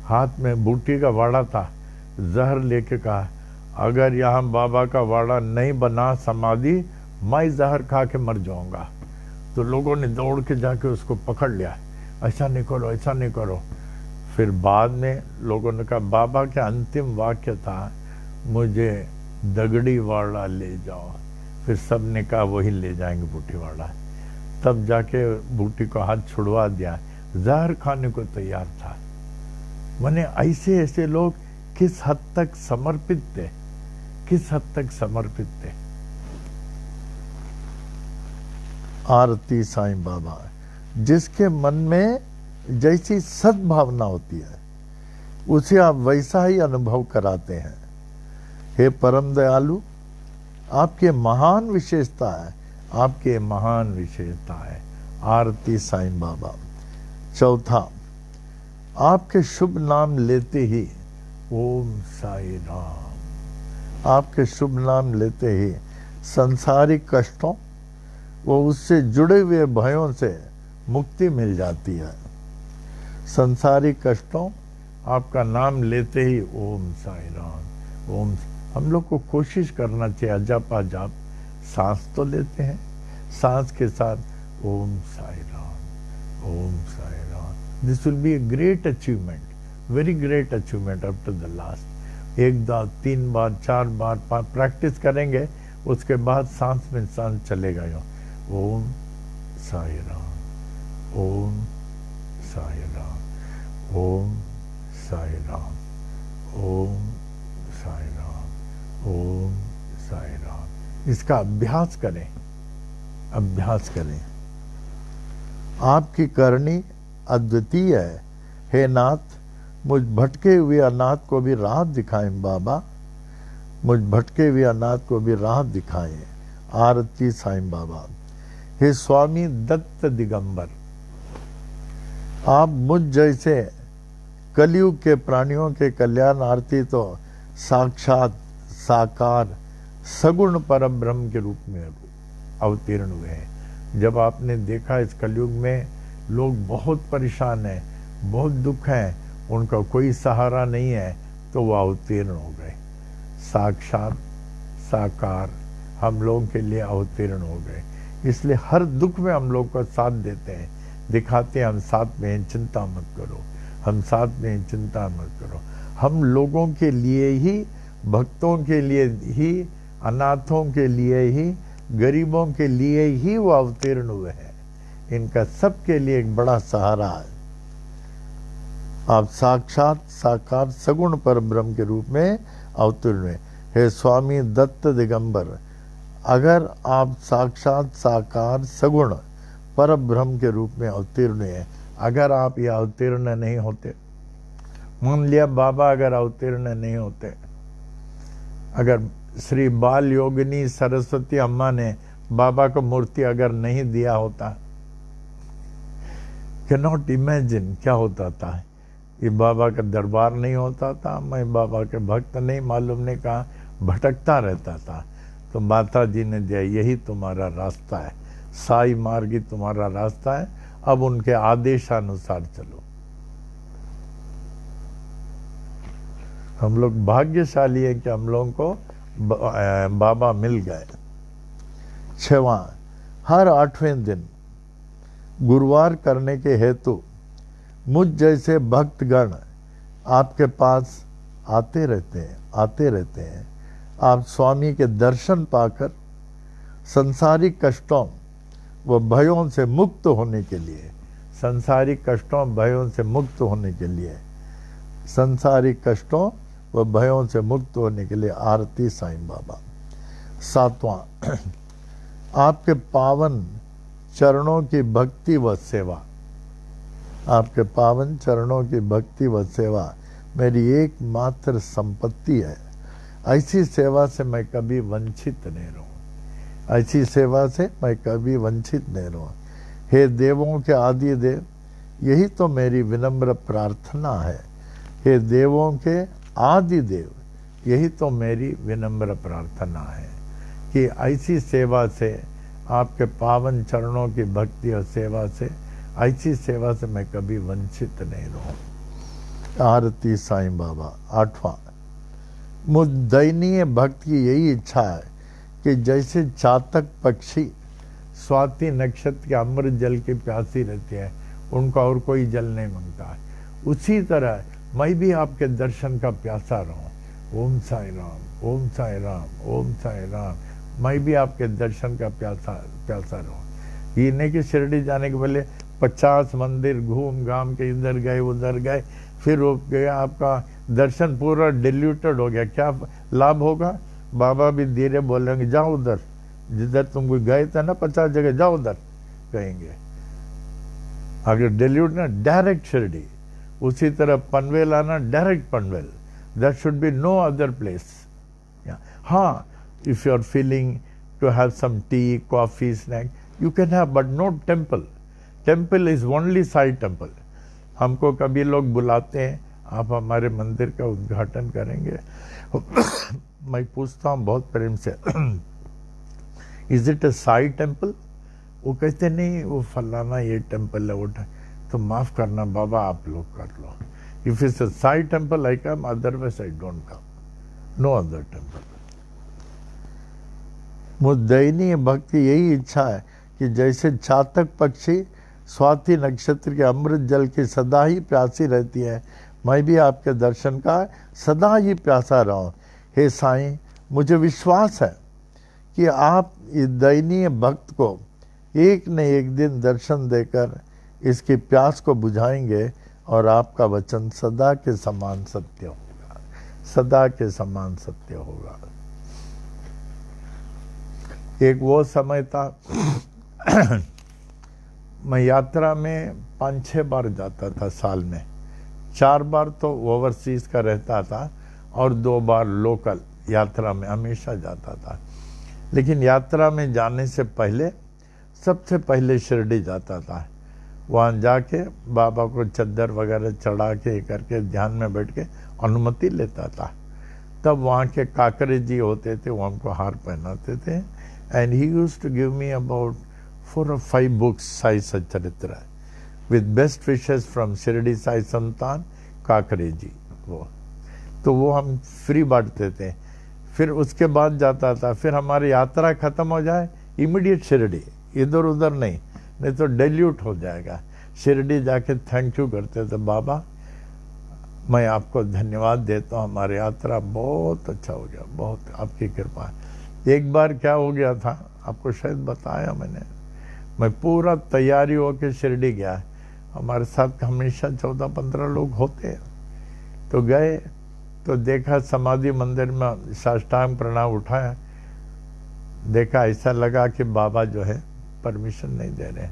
हाथ में बूटी का वाड़ा था, जहर लेके कहा अगर यहाँ बाबा का वाड़ा नहीं बना समाधि, मैं जहर खा के मर जाऊंगा। तो लोगों ने दौड़ के जाके उसको पकड़ लिया, ऐसा नहीं करो ऐसा नहीं करो। फिर बाद में लोगों ने कहा, बाबा के अंतिम वाक्य था मुझे दगड़ी वाड़ा ले जाओ। फिर सब ने कहा वही ले जाएंगे बूटी वाड़ा। तब जाके बूटी को हाथ छुड़वा दिया, जहर खाने को तैयार था। माने ऐसे ऐसे लोग किस हद तक समर्पित थे, किस हद तक समर्पित थे। आरती साईं बाबा, जिसके मन में जैसी सद्भावना होती है उसे आप वैसा ही अनुभव कराते हैं। हे परम दयालु, आपके महान विशेषता है, आपके महान विशेषता है। आरती साईं बाबा। चौथा, आपके शुभ नाम लेते ही ओम साई राम, आपके शुभ नाम लेते ही संसारिक कष्टों व उससे जुड़े हुए भयों से मुक्ति मिल जाती है। संसारिक कष्टों, आपका नाम लेते ही ओम साई राम ओम। हम लोग को कोशिश करना चाहिए, अजप अजप सांस तो लेते हैं, सांस के साथ Om Sai Ram Om Sai Ram. This will be a great achievement, very great achievement after the last. 1 बार 3 बार 4 बार प्रैक्टिस करेंगे, उसके बाद सांस में सांस चलेगा यूँ, ओम साई राम ओम साई राम ओम साई राम ओम साई राम ओम साई राम। इसका अभ्यास करें, अभ्यास करें। आपकी करनी अद्वितीय है। हे नाथ, मुझ भटके हुए अनाथ को भी राह दिखाएं बाबा, मुझ भटके हुए अनाथ को भी राह दिखाएं। आरती साईं बाबा। हे स्वामी दत्त दिगंबर, आप मुझ जैसे कलयुग के प्राणियों के कल्याणार्थी तो साक्षात साकार सगुण परम ब्रह्म के रूप में अवतीर्ण हुए हैं। जब आपने देखा इस कलयुग में लोग बहुत परेशान हैं, बहुत दुख है, उनका कोई सहारा नहीं है, तो वो अवतीर्ण हो गए, साक्षात साकार हम लोगों के लिए अवतीर्ण हो गए। इसलिए हर दुख में हम लोग का साथ देते हैं, दिखाते हैं हम साथ में हैं, चिंता मत करो, हम साथ में हैं, चिंता मत करो। हम लोगों के लिए ही, भक्तों के लिए ही, अनाथों के लिए ही, गरीबों के लिए ही वो अवतीर्ण हुए हैं। इनका सबके लिए एक बड़ा सहारा है। आप साक्षात साकार सगुण पर ब्रह्म के रूप में अवतीर्ण हुए। हे स्वामी दत्त दिगंबर, अगर आप साक्षात साकार सगुण पर ब्रह्म के रूप में अवतीर्ण हैं, अगर आप ये अवतीर्ण नहीं होते, मान लिया बाबा अगर अवतीर्ण नहीं होते, अगर श्री बाल योगिनी सरस्वती अम्मा ने बाबा को मूर्ति अगर नहीं दिया होता, कैन नॉट इमेजिन क्या होता था। ये बाबा का दरबार नहीं होता था, मैं बाबा के भक्त नहीं, मालूम नहीं कहाँ भटकता रहता था। तो माता जी ने दिया, यही तुम्हारा रास्ता है, साई मार्ग ही तुम्हारा रास्ता है, अब उनके आदेशानुसार चलो। हम लोग भाग्यशाली है कि हम लोगों को बाबा मिल गए। 6वां, हर 8वें दिन गुरुवार करने के हेतु मुझ जैसे भक्तगण आपके पास आते रहते हैं। आप स्वामी के दर्शन पाकर संसारिक कष्टों व भयों से मुक्त होने के लिए, संसारिक कष्टों भयों से मुक्त होने के लिए, संसारिक कष्टों व भयों से मुक्त होने के लिए आरती साईं बाबा। 7वां, आपके पावन चरणों की भक्ति व सेवा, आपके पावन चरणों की भक्ति व सेवा मेरी एकमात्र संपत्ति है। ऐसी सेवा से मैं कभी वंचित नहीं रहूं, ऐसी सेवा से मैं कभी वंचित नहीं रहूं। हे देवों के आदि देव, यही तो मेरी विनम्र प्रार्थना है। हे देवों के आदि देव, यही तो मेरी विनम्र प्रार्थना है कि ऐसी सेवा से, आपके पावन चरणों की भक्ति और सेवा से, ऐसी सेवा से मैं कभी वंचित नहीं रहूं। आरती साईं बाबा। 8वां, मुझ दयनीय भक्त की यही इच्छा है कि जैसे चातक पक्षी स्वाति नक्षत्र के अमृत जल की प्यासी रहती है, उनका और कोई जल नहीं मांगता है, उसी तरह मैं भी आपके दर्शन का प्यासा रहूं। ओम साई राम, ओम साई राम, ओम साई राम। मैं भी आपके दर्शन का प्यासा रहूं। ये नहीं कि शिरडी जाने के पहले 50 मंदिर घूम घाम के इधर गए उधर गए, फिर वो गया, आपका दर्शन पूरा डिल्यूटेड हो गया, क्या लाभ होगा? बाबा भी धीरे बोलेंगे, जाओ उधर, जिधर तुम गए थे ना 50 जगह, जाओ उधर कहेंगे। अगर डिल्यूट ना, डायरेक्ट शिरडी। उसी तरह पनवेल आना, direct Panvel. There should be no other place. हाँ, if you are feeling to have some tea, coffee, snack, you can have, but not temple. Temple is only Sai temple. हमको कभी लोग बुलाते हैं, आप हमारे मंदिर का उद्घाटन करेंगे, मैं पूछता हूँ बहुत प्रेम से, is it a Sai temple? वो कहते नहीं, वो फलाना ये टेम्पल है, वो तो माफ करना बाबा, आप लोग कर लो। If it's a Sai temple I come, otherwise I don't come, no other temple. मुझ दयनीय भक्ति यही इच्छा है कि जैसे चातक पक्षी स्वाति नक्षत्र के अमृत जल की सदा ही प्यासी रहती है, मैं भी आपके दर्शन का सदा ही प्यासा रहूं। हे साईं, मुझे विश्वास है कि आप इस दयनीय भक्त को एक न एक दिन दर्शन देकर इसकी प्यास को बुझाएंगे और आपका वचन सदा के समान सत्य होगा, सदा के समान सत्य होगा। एक वो समय था मैं यात्रा में 5-6 बार जाता था साल में। 4 बार तो ओवरसीज का रहता था और 2 बार लोकल यात्रा में हमेशा जाता था। लेकिन यात्रा में जाने से पहले सबसे पहले शिरडी जाता था। वहाँ जाके बाबा को चद्दर वगैरह चढ़ा के करके ध्यान में बैठ के अनुमति लेता था। तब वहाँ के काकरे जी होते थे, वो हमको हार पहनाते थे, and he used to give me about 4 or 5 books Sai Satcharitra with best wishes from Shirdi Sai संतान काकरे जी। वो हम फ्री बांटते थे। फिर उसके बाद जाता था, फिर हमारी यात्रा खत्म हो जाए इमीडिएट शिरडी, इधर उधर नहीं तो डिल्यूट हो जाएगा। शिरडी जाके थैंक यू करते थे, बाबा मैं आपको धन्यवाद देता हूँ, हमारी यात्रा बहुत अच्छा हो गया, बहुत आपकी कृपा है। एक बार क्या हो गया था, आपको शायद बताया मैंने, मैं पूरा तैयारी होकर शिरडी गया। हमारे साथ हमेशा 14-15 लोग होते हैं। तो गए तो देखा समाधि मंदिर में साष्टांग प्रणाम उठाया, देखा ऐसा लगा कि बाबा जो है परमिशन नहीं दे रहे,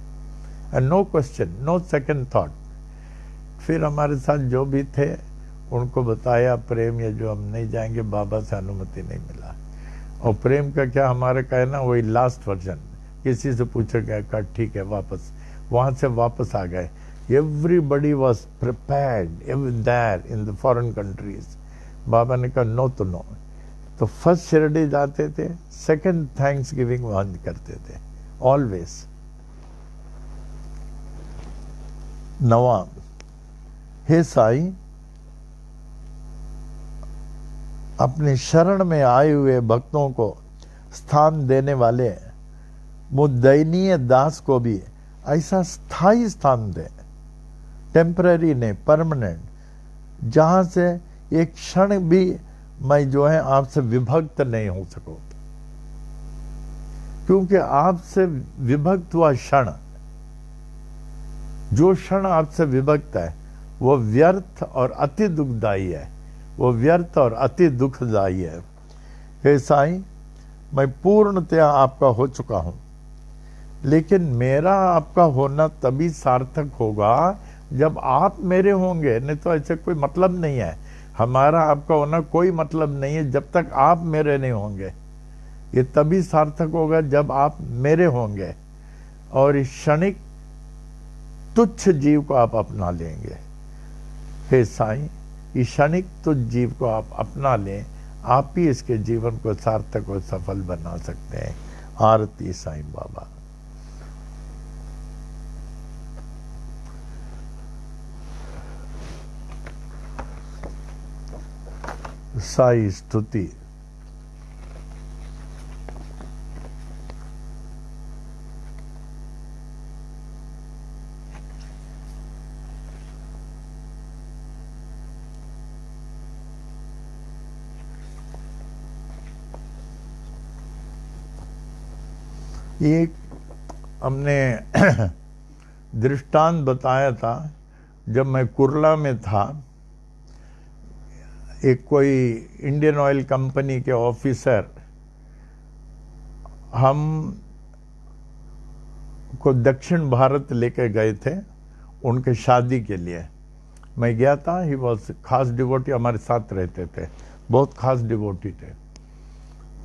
and no question, no second thought. फिर हमारे साथ जो भी थे उनको बताया प्रेम, ये जो हम नहीं जाएंगे, बाबा से अनुमति नहीं मिला। और प्रेम का क्या हमारा कहना, वही लास्ट वर्जन, किसी से पूछा गया, कहा ठीक है वापस। वहाँ से वापस आ गए। Everybody was prepared there in the foreign countries. Baba ने कहा नो तो नो। तो फर्स्ट शिरडी जाते थे, सेकंड थैंक्स गिविंग वहाँ करते थे ऑलवेज। 9वां, हे साईं, अपने शरण में आए हुए भक्तों को स्थान देने वाले मुद्दयनीय दास को भी ऐसा स्थायी स्थान दे टेम्पररी नहीं, परमानेंट, जहां से एक क्षण भी मैं जो है आपसे विभक्त नहीं हो सकूं, क्योंकि आपसे विभक्त हुआ क्षण, जो क्षण आपसे विभक्त है वो व्यर्थ और अति दुखदायी है, वो व्यर्थ और अति दुखदायी है। हे साईं, मैं पूर्णतया आपका हो चुका हूं, लेकिन मेरा आपका होना तभी सार्थक होगा जब आप मेरे होंगे, नहीं तो ऐसे कोई मतलब नहीं है। हमारा आपका होना कोई मतलब नहीं है जब तक आप मेरे नहीं होंगे। ये तभी सार्थक होगा जब आप मेरे होंगे और इस क्षणिक तुच्छ जीव को आप अपना लेंगे। हे साईं, इस क्षणिक तुच्छ जीव को आप अपना लें, आप ही इसके जीवन को सार्थक और सफल बना सकते हैं। आरती साईं बाबा। साई स्तुति। एक हमने दृष्टांत बताया था, जब मैं कुर्ला में था, एक कोई इंडियन ऑयल कंपनी के ऑफिसर हम को दक्षिण भारत लेके गए थे उनके शादी के लिए। मैं गया था, ही वॉज खास डिवोटी, हमारे साथ रहते थे, बहुत खास डिवोटी थे।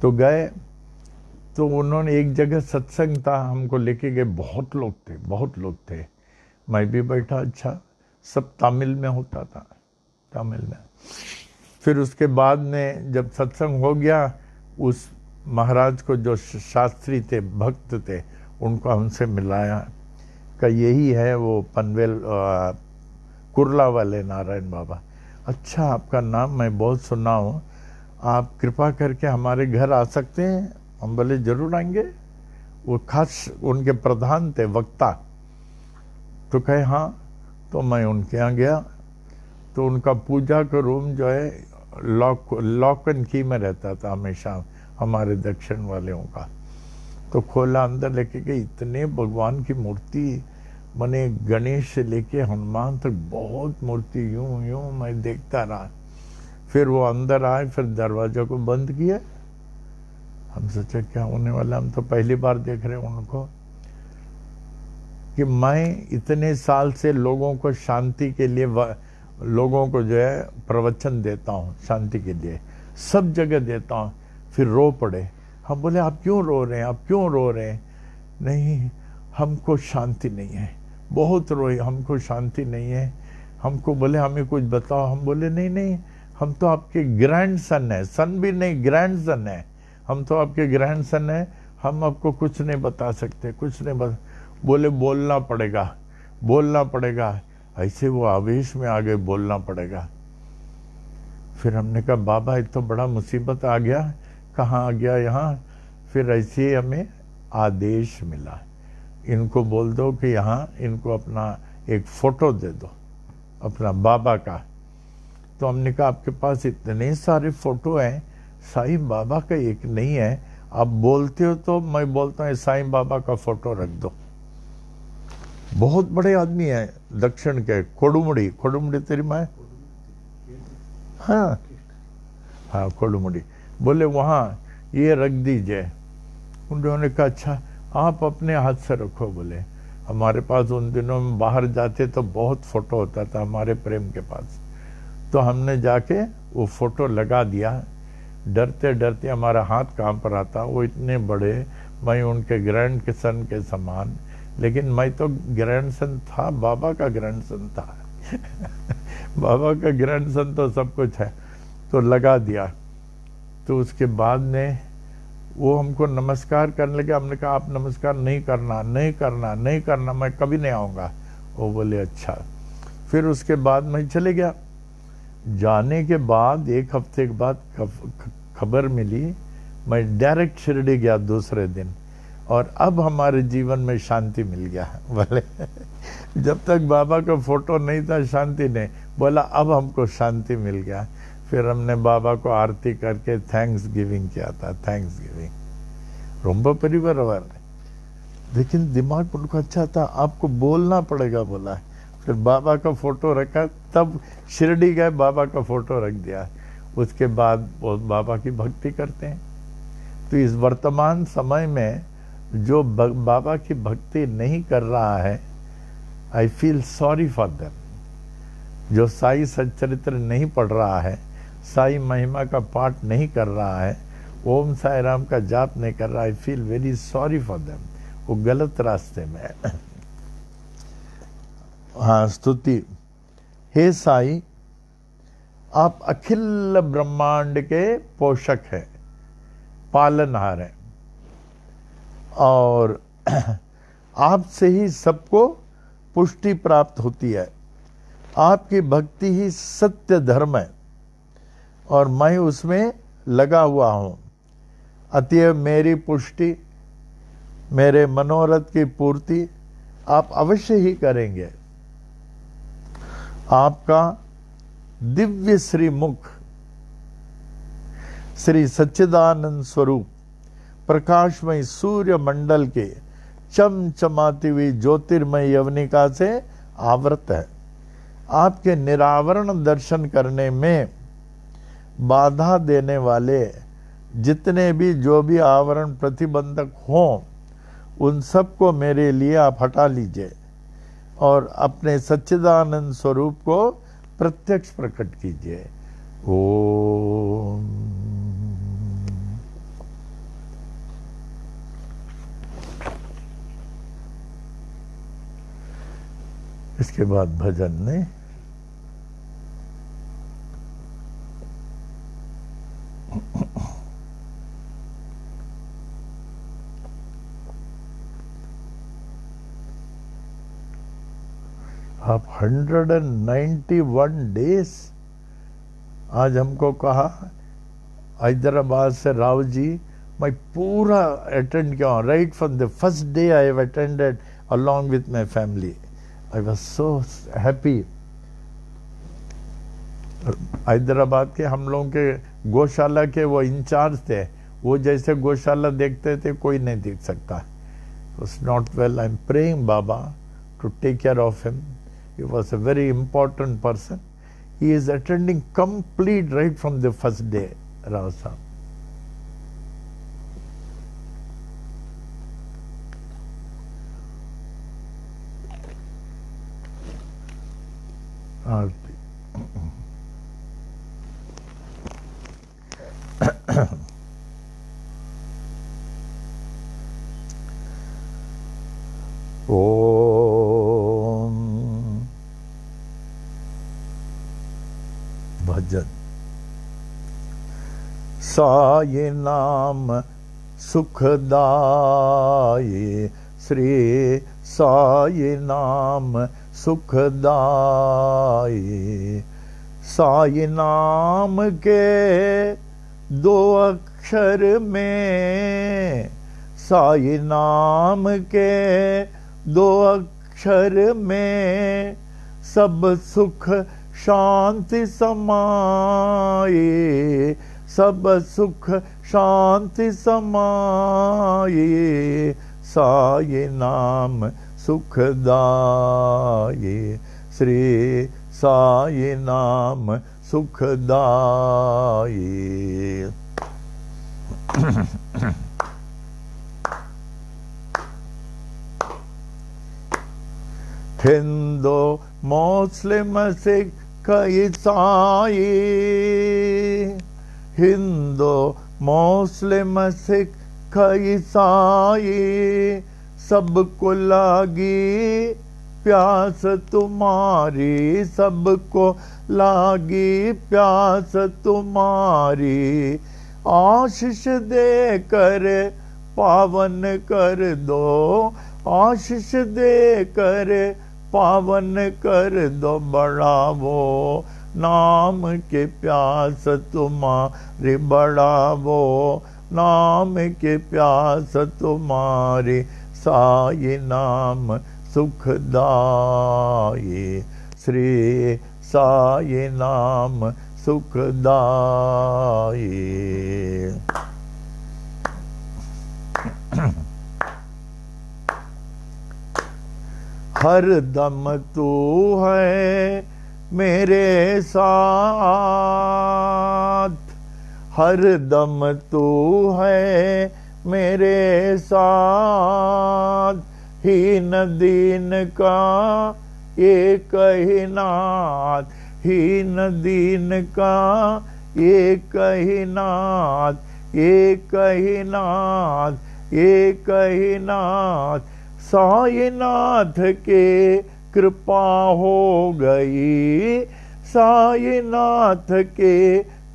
तो गए तो उन्होंने एक जगह सत्संग था, हमको लेके गए, बहुत लोग थे। मैं भी बैठा, अच्छा, सब तमिल में होता था, तमिल में। फिर उसके बाद में जब सत्संग हो गया, उस महाराज को जो शास्त्री थे, भक्त थे, उनको हमसे मिलाया, का यही है वो पनवेल कुर्ला वाले नारायण बाबा। अच्छा, आपका नाम मैं बहुत सुना हूँ, आप कृपा करके हमारे घर आ सकते हैं? हम बोले जरूर आएंगे। वो खास उनके प्रधान थे, वक्ता। तो कहे हाँ। तो मैं उनके यहाँ गया, तो उनका पूजा का रूम जो है लॉक एंड की में रहता था हमेशा, हमारे दक्षिण वालों का। तो खोला, अंदर लेके गए, इतने भगवान की मूर्ति बने, गणेश से लेके हनुमान तक बहुत मूर्ति, यूं मैं देखता रहा। फिर वो अंदर आए, फिर दरवाजा को बंद किया। हम सोचा क्या होने वाला, हम तो पहली बार देख रहे हैं उनको। कि मैं इतने साल से लोगों को शांति के लिए, लोगों को जो है प्रवचन देता हूँ, शांति के लिए सब जगह देता हूँ। फिर रो पड़े। हम बोले आप क्यों रो रहे हैं, आप क्यों रो रहे हैं? नहीं, हमको शांति नहीं है, बहुत रोए, हमको शांति नहीं है। हमको बोले हमें कुछ बताओ। हम बोले नहीं, हम तो आपके ग्रैंडसन है, सन भी नहीं, ग्रैंडसन है, हम तो आपके ग्रैंडसन है, हम आपको कुछ नहीं बता सकते, कुछ नहीं बता। बोले बोलना पड़ेगा। ऐसे वो आवेश में आ गए, बोलना पड़ेगा। फिर हमने कहा बाबा ये तो बड़ा मुसीबत आ गया। कहाँ आ गया? यहाँ। फिर ऐसे ही हमें आदेश मिला, इनको बोल दो कि यहाँ इनको अपना एक फोटो दे दो, अपना बाबा का। तो हमने कहा आपके पास इतने सारे फोटो हैं, साईं बाबा का एक नहीं है, आप बोलते हो तो मैं बोलता हूँ साईं बाबा का फोटो रख दो। बहुत बड़े आदमी है दक्षिण के, खोडुमड़ी तेरी माँ? हाँ खोडुमड़ी। बोले वहाँ ये रख दीजिए। उन्होंने कहा अच्छा आप अपने हाथ से रखो। बोले हमारे पास उन दिनों में बाहर जाते तो बहुत फोटो होता था हमारे प्रेम के पास। तो हमने जाके वो फोटो लगा दिया। डरते डरते हमारा हाथ कांप रहा था, वो इतने बड़े, मैं उनके ग्रैंड सन के समान, लेकिन मैं तो ग्रैंडसन था, बाबा का ग्रैंडसन था। बाबा का ग्रैंडसन तो सब कुछ है। तो लगा दिया। तो उसके बाद में वो हमको नमस्कार करने लगे। हमने कहा आप नमस्कार नहीं करना, मैं कभी नहीं आऊँगा। वो बोले अच्छा। फिर उसके बाद मैं चले गया। जाने के बाद एक हफ्ते के बाद खबर मिली, मैं डायरेक्ट शिरडी गया दूसरे दिन। और अब हमारे जीवन में शांति मिल गया। बोले जब तक बाबा का फोटो नहीं था शांति नहीं, बोला अब हमको शांति मिल गया। फिर हमने बाबा को आरती करके थैंक्स गिविंग किया था, थैंक्स गिविंग रोम्बा परिवार। लेकिन दिमाग उनको अच्छा था, आपको बोलना पड़ेगा बोला। फिर बाबा का फोटो रखा, तब शिरडी गए, बाबा का फोटो रख दिया। उसके बाद वो बाबा की भक्ति करते हैं। तो इस वर्तमान समय में जो बाबा की भक्ति नहीं कर रहा है, I feel sorry for them. जो साई सच्चरित्र नहीं पढ़ रहा है, साई महिमा का पाठ नहीं कर रहा है, ओम साई राम का जाप नहीं कर रहा, I feel very sorry for them. वो गलत रास्ते में है। हाँ, स्तुति। हे साई, आप अखिल ब्रह्मांड के पोषक हैं, पालनहार हैं, और आपसे ही सबको पुष्टि प्राप्त होती है। आपकी भक्ति ही सत्य धर्म है और मैं उसमें लगा हुआ हूं। अतएव मेरी पुष्टि, मेरे मनोरथ की पूर्ति आप अवश्य ही करेंगे। आपका दिव्य श्रीमुख, श्री सच्चिदानंद स्वरूप प्रकाशमय सूर्य मंडल के चमचमाती हुई ज्योतिर्मय यवनिका से आवृत है। आपके निरावरण दर्शन करने में बाधा देने वाले जितने भी जो भी आवरण प्रतिबंधक हों, उन सबको मेरे लिए आप हटा लीजिए और अपने सच्चिदानंद स्वरूप को प्रत्यक्ष प्रकट कीजिए। ओम। इसके बाद भजन ने आप 191 डेज आज हमको कहा। हैदराबाद से राव जी मैं पूरा अटेंड किया, right from the first day I have attended along with my family. I was so happy. Hyderabad के हम लोगों के गौशाला के वो इंचार्ज थे, वो जैसे गौशाला देखते थे कोई नहीं देख सकता। It was not well. I'm praying Baba to take care of him. He was a very important person. He is attending complete right from the first day, Rao Sahab. आरती। ओम। भजन। साई नाम सुखदाई, श्री साई नाम सुखदाई। साई नाम के दो अक्षर में, साई नाम के दो अक्षर में सब सुख शांति समाई, सब सुख शांति समाई। साई नाम सुखदाई, श्री साई नाम सुखदाई। हिंदू मुस्लिम सिख ईसाई, हिंदू मुस्लिम सिख ईसाई सबको लागी प्यास तुम्हारी, सबको लागी प्यास तुम्हारी। आशीष दे कर पावन कर दो, आशीष दे कर पावन कर दो। बढ़ावो नाम के प्यास तुम्हारी, बढ़ावो नाम के प्यास तुम्हारे, साये नाम सुखदाये, श्री साये नाम सुखदाये। हर दम तू है मेरे साथ, हर दम तू है मेरे साथ, हीन दीन का एक ही नाथ, हीन दीन का एक ही नाथ, एक ही नाथ, एक ही नाथ, साईनाथ के कृपा हो गई, साईनाथ के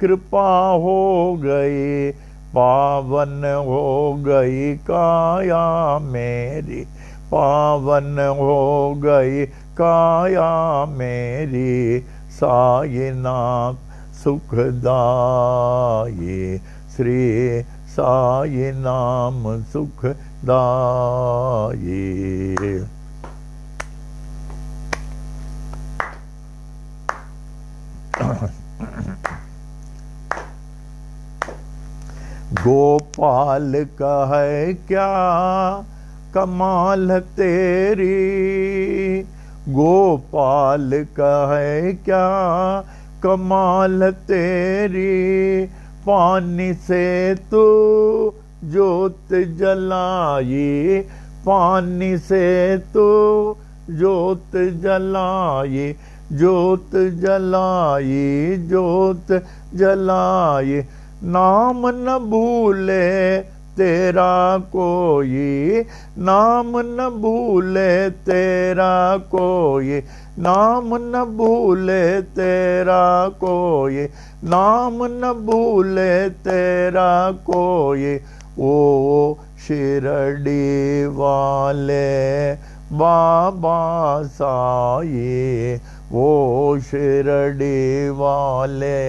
कृपा हो गई, पावन हो गई काया मेरी, पावन हो गई काया मेरी, साईनाथ सुखदाये, श्री साई नाम सुखदाये। गोपाल का है क्या कमाल तेरी, गोपाल का है क्या कमाल तेरी, पानी से तू जोत जलाई, पानी से तू जोत जलाई, जोत जलाई, जोत जलाई, नाम न भूले तेरा कोई, नाम न भूले तेरा कोई, नाम न भूले तेरा कोई, नाम न भूले तेरा कोई, ओ शिरडी वाले बाबा साई, वो शिरडी वाले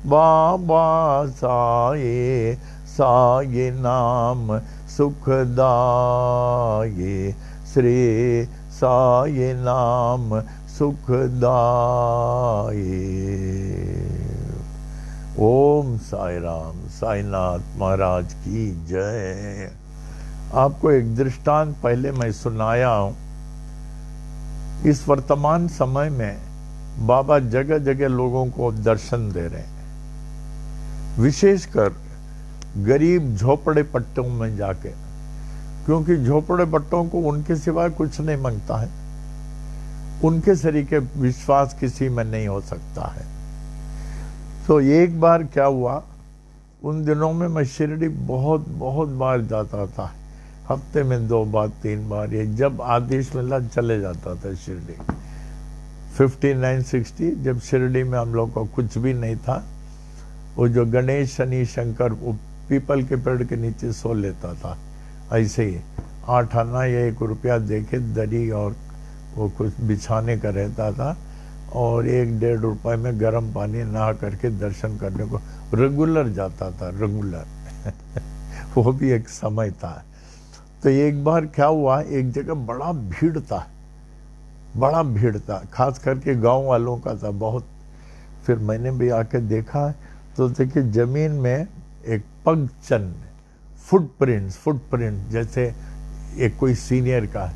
बाबा साई, साई नाम सुखदाये, श्री साई नाम सुखदाये। ओम साई राम। साईनाथ महाराज की जय। आपको एक दृष्टांत पहले मैं सुनाया हूं। इस वर्तमान समय में बाबा जगह जगह लोगों को दर्शन दे रहे हैं, विशेषकर गरीब झोपड़े पट्टों में जाके, क्योंकि झोपड़े पट्टों को उनके सिवाय कुछ नहीं मांगता है, उनके सरीके विश्वास किसी में नहीं हो सकता है। तो एक बार क्या हुआ, उन दिनों में मैं शिरडी बहुत बहुत बार जाता था, हफ्ते में 2 बार 3 बार, ये जब आदेश मिला चले जाता था शिरडी। 59-60 जब शिरडी में हम लोग को कुछ भी नहीं था, वो जो गणेश शनि शंकर वो पीपल के पेड़ के नीचे सो लेता था, ऐसे ही 8 आना या 1 रुपया देके दरी और वो कुछ बिछाने का रहता था, और 1-1.5 रुपए में गर्म पानी नहा करके दर्शन करने को रेगुलर जाता था, रेगुलर वो भी एक समय था। तो एक बार क्या हुआ, एक जगह बड़ा भीड़ था, बड़ा भीड़ था, खास करके गांव वालों का था बहुत। फिर मैंने भी आके देखा तो देखिए जमीन में एक पग चिन्ह, फुटप्रिंट जैसे एक कोई सीनियर का।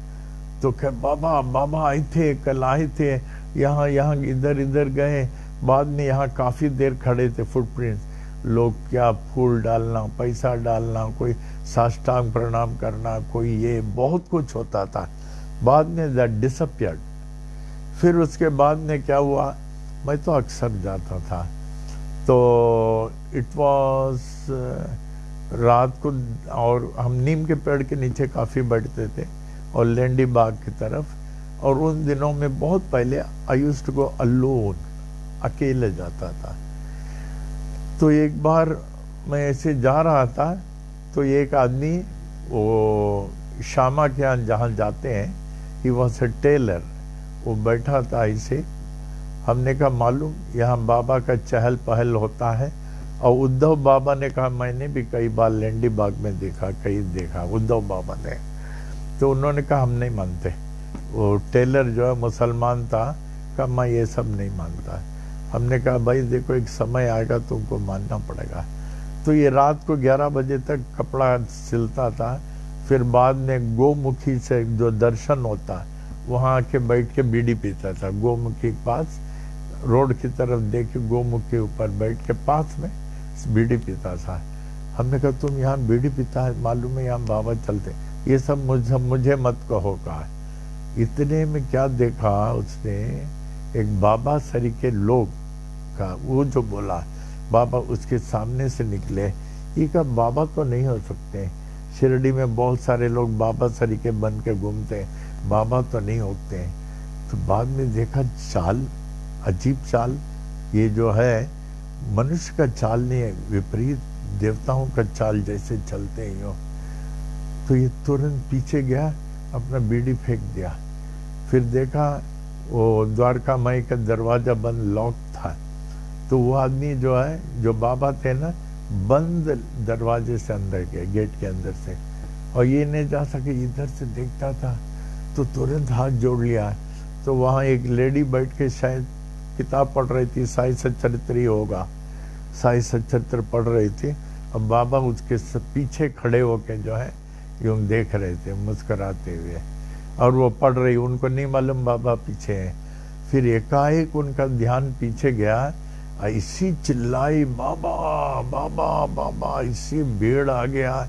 तो क्या बाबा बाबा आए थे, कल आए थे, यहाँ इधर गए, बाद में यहाँ काफ़ी देर खड़े थे फुटप्रिंट्स। लोग क्या फूल डालना, पैसा डालना, कोई साष्टांग प्रणाम करना, कोई ये बहुत कुछ होता था। बाद में दैट डिसअपियर्ड। फिर उसके बाद में क्या हुआ, मैं तो अक्सर जाता था, तो इट वाज रात को, और हम नीम के पेड़ के नीचे काफ़ी बैठते थे और लेंडी बाग की तरफ। और उन दिनों में बहुत पहले I used to go alone, अकेले जाता था। तो एक बार मैं ऐसे जा रहा था, तो एक आदमी, वो श्यामा के यहाँ जहाँ जाते हैं, ही वॉज अ टेलर, वो बैठा था ऐसे। हमने कहा मालूम यहाँ बाबा का चहल पहल होता है और उद्धव बाबा ने कहा मैंने भी कई बार लेंडी बाग में देखा, कई देखा उद्धव बाबा ने। तो उन्होंने कहा हम नहीं मानते। वो टेलर जो है मुसलमान था, कहा मैं ये सब नहीं मानता। हमने कहा भाई देखो एक समय आएगा तुमको मानना पड़ेगा। तो ये रात को 11 बजे तक कपड़ा सिलता था। फिर बाद में गोमुखी से जो दर्शन होता वहाँ आके बैठ के बीड़ी पीता था। गोमुखी के पास रोड की तरफ देख के गोमुख के ऊपर बैठ के पास में बीड़ी पीता था। हमने कहा तुम यहाँ बीड़ी पीता है, मालूम है यहाँ बाबा चलते। ये सब मुझे मत कहो। कहा इतने में क्या देखा उसने, एक बाबा सरी के लोग का वो जो बोला बाबा उसके सामने से निकले। ये कहा बाबा तो नहीं हो सकते, शिरडी में बहुत सारे लोग बाबा सरी के बन के घूमते, बाबा तो नहीं होते। तो बाद में देखा चाल, अजीब चाल, ये जो है मनुष्य का चाल नहीं है, विपरीत देवताओं का चाल जैसे चलते हैं यो। तो ये तुरंत पीछे गया, अपना बीड़ी फेंक दिया। फिर देखा वो द्वारका माई का दरवाजा बंद लॉक था। तो वो आदमी जो है, जो बाबा थे ना, बंद दरवाजे से अंदर गए, गेट के अंदर से, और ये नहीं जा सके, इधर से देखता था। तो तुरंत हाथ जोड़ लिया। तो वहाँ एक लेडी बैठ के शायद किताब पढ़ रही थी, साई सच्चरित्र ही होगा, साई सच्चरित्र पढ़ रही थी। अब बाबा उसके पीछे खड़े होके जो है यूं देख रहे थे मुस्कुराते हुए, और वो पढ़ रही, उनको नहीं मालूम बाबा पीछे है। फिर एकाएक उनका ध्यान पीछे गया, ऐसी चिल्लाई बाबा बाबा बाबा, इसी भीड़ आ गया।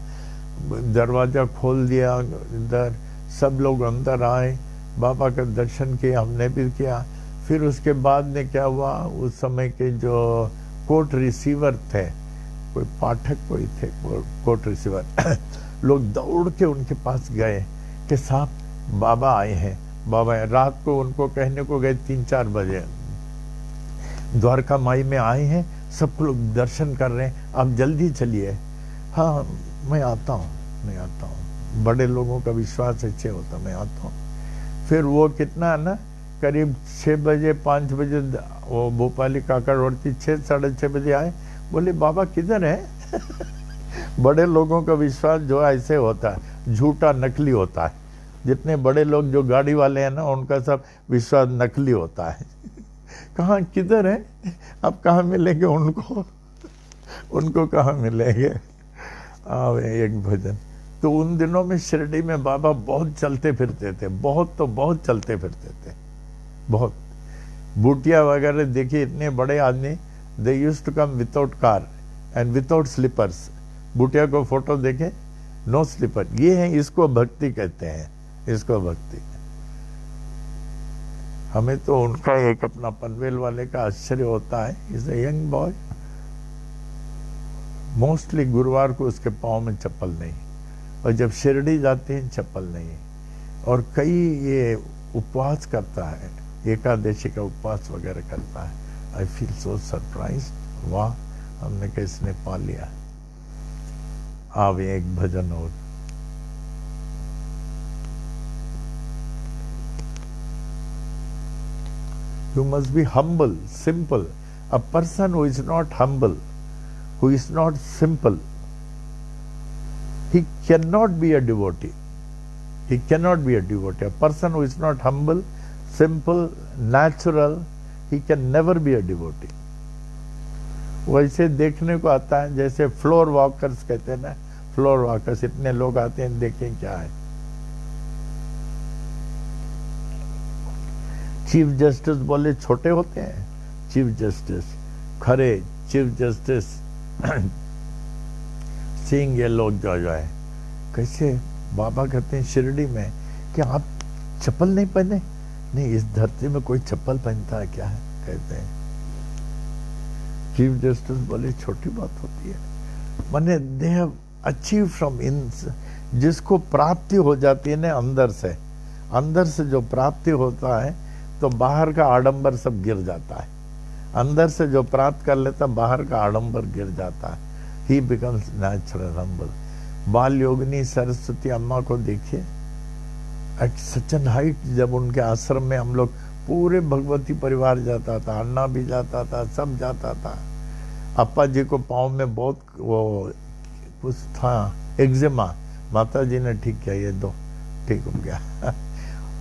दरवाजा खोल दिया, इधर सब लोग अंदर आए, बाबा का दर्शन किया, हमने भी किया। फिर उसके बाद में क्या हुआ, उस समय के जो कोर्ट रिसीवर थे, कोई पाठक कोई थे कोर्ट रिसीवर लोग दौड़ के उनके पास गए कि साहब बाबा आए हैं, बाबा आए। रात को उनको कहने को गए 3-4 बजे, द्वारका माई में आए हैं, सब लोग दर्शन कर रहे हैं, आप जल्दी चलिए। हाँ मैं आता हूँ, बड़े लोगों का विश्वास अच्छे होता, मैं आता हूँ। फिर वो कितना ना, करीब 6 बजे 5 बजे वो भोपाली काकड़ रोडती 6-6:30 बजे आए। बोले बाबा किधर है बड़े लोगों का विश्वास जो ऐसे होता है, झूठा नकली होता है। जितने बड़े लोग जो गाड़ी वाले हैं ना, उनका सब विश्वास नकली होता है कहाँ किधर है, अब कहाँ मिलेंगे उनको कहाँ मिलेंगे। आवे एक भजन। तो उन दिनों में शिरडी में बाबा बहुत चलते फिरते थे, बहुत चलते फिरते थे, बहुत। बूटिया वगैरह देखिए, इतने बड़े आदमी, they used to come without car and without slippers. बूटिया को फोटो देखें, नो स्लीपर। ये है, इसको भक्ति कहते हैं, इसको भक्ति। हमें तो उनका एक अपना पनवेल वाले का आश्चर्य होता है, is a young boy, mostly गुरुवार को उसके पाँव में चप्पल नहीं, और जब शिरडी जाते हैं चप्पल नहीं। और कई ये उपवास करता है, एकादशी का उपवास वगैरह करता है। आई फील सो सरप्राइज्ड, वाह हमने किसने पा लिया। आवे एक भजन और। You must be humble, simple. A person who is not humble, who is not simple, he cannot be a devotee. He cannot be a devotee. A person who is not humble, simple, natural, he can never be a devotee. वैसे देखने को आता है जैसे फ्लोर वॉकर्स कहते हैं ना, फ्लोर वॉकर्स, इतने लोग आते हैं, देखें क्या है। चीफ जस्टिस बोले छोटे होते हैं, चीफ जस्टिस खरे, चीफ जस्टिस सिंह, ये लोग जो है कैसे। बाबा कहते हैं शिरडी में कि आप चप्पल नहीं पहने, नहीं इस धरती में कोई चप्पल पहनता है क्या है, कहते हैं। चीफ जस्टिस बोले छोटी बात होती है, माने they have achieve from in, जिसको प्राप्ति हो जाती है ना अंदर से जो प्राप्ति होता है, तो बाहर का आडंबर सब गिर जाता है। अंदर से जो प्राप्त कर लेता, बाहर का आडंबर गिर जाता है। ही बिकम्स नेचुरल हम्बल। बाल योगिनी सरस्वती अम्मा को देखिए, एट सच एन हाइट, जब उनके आश्रम में हम लोग पूरे भगवती परिवार जाता था, अन्ना भी जाता था, सब जाता था। अप्पा जी को पाँव में बहुत वो कुछ था, एक्जिमा, माता जी ने ठीक किया, ये दो ठीक हो गया।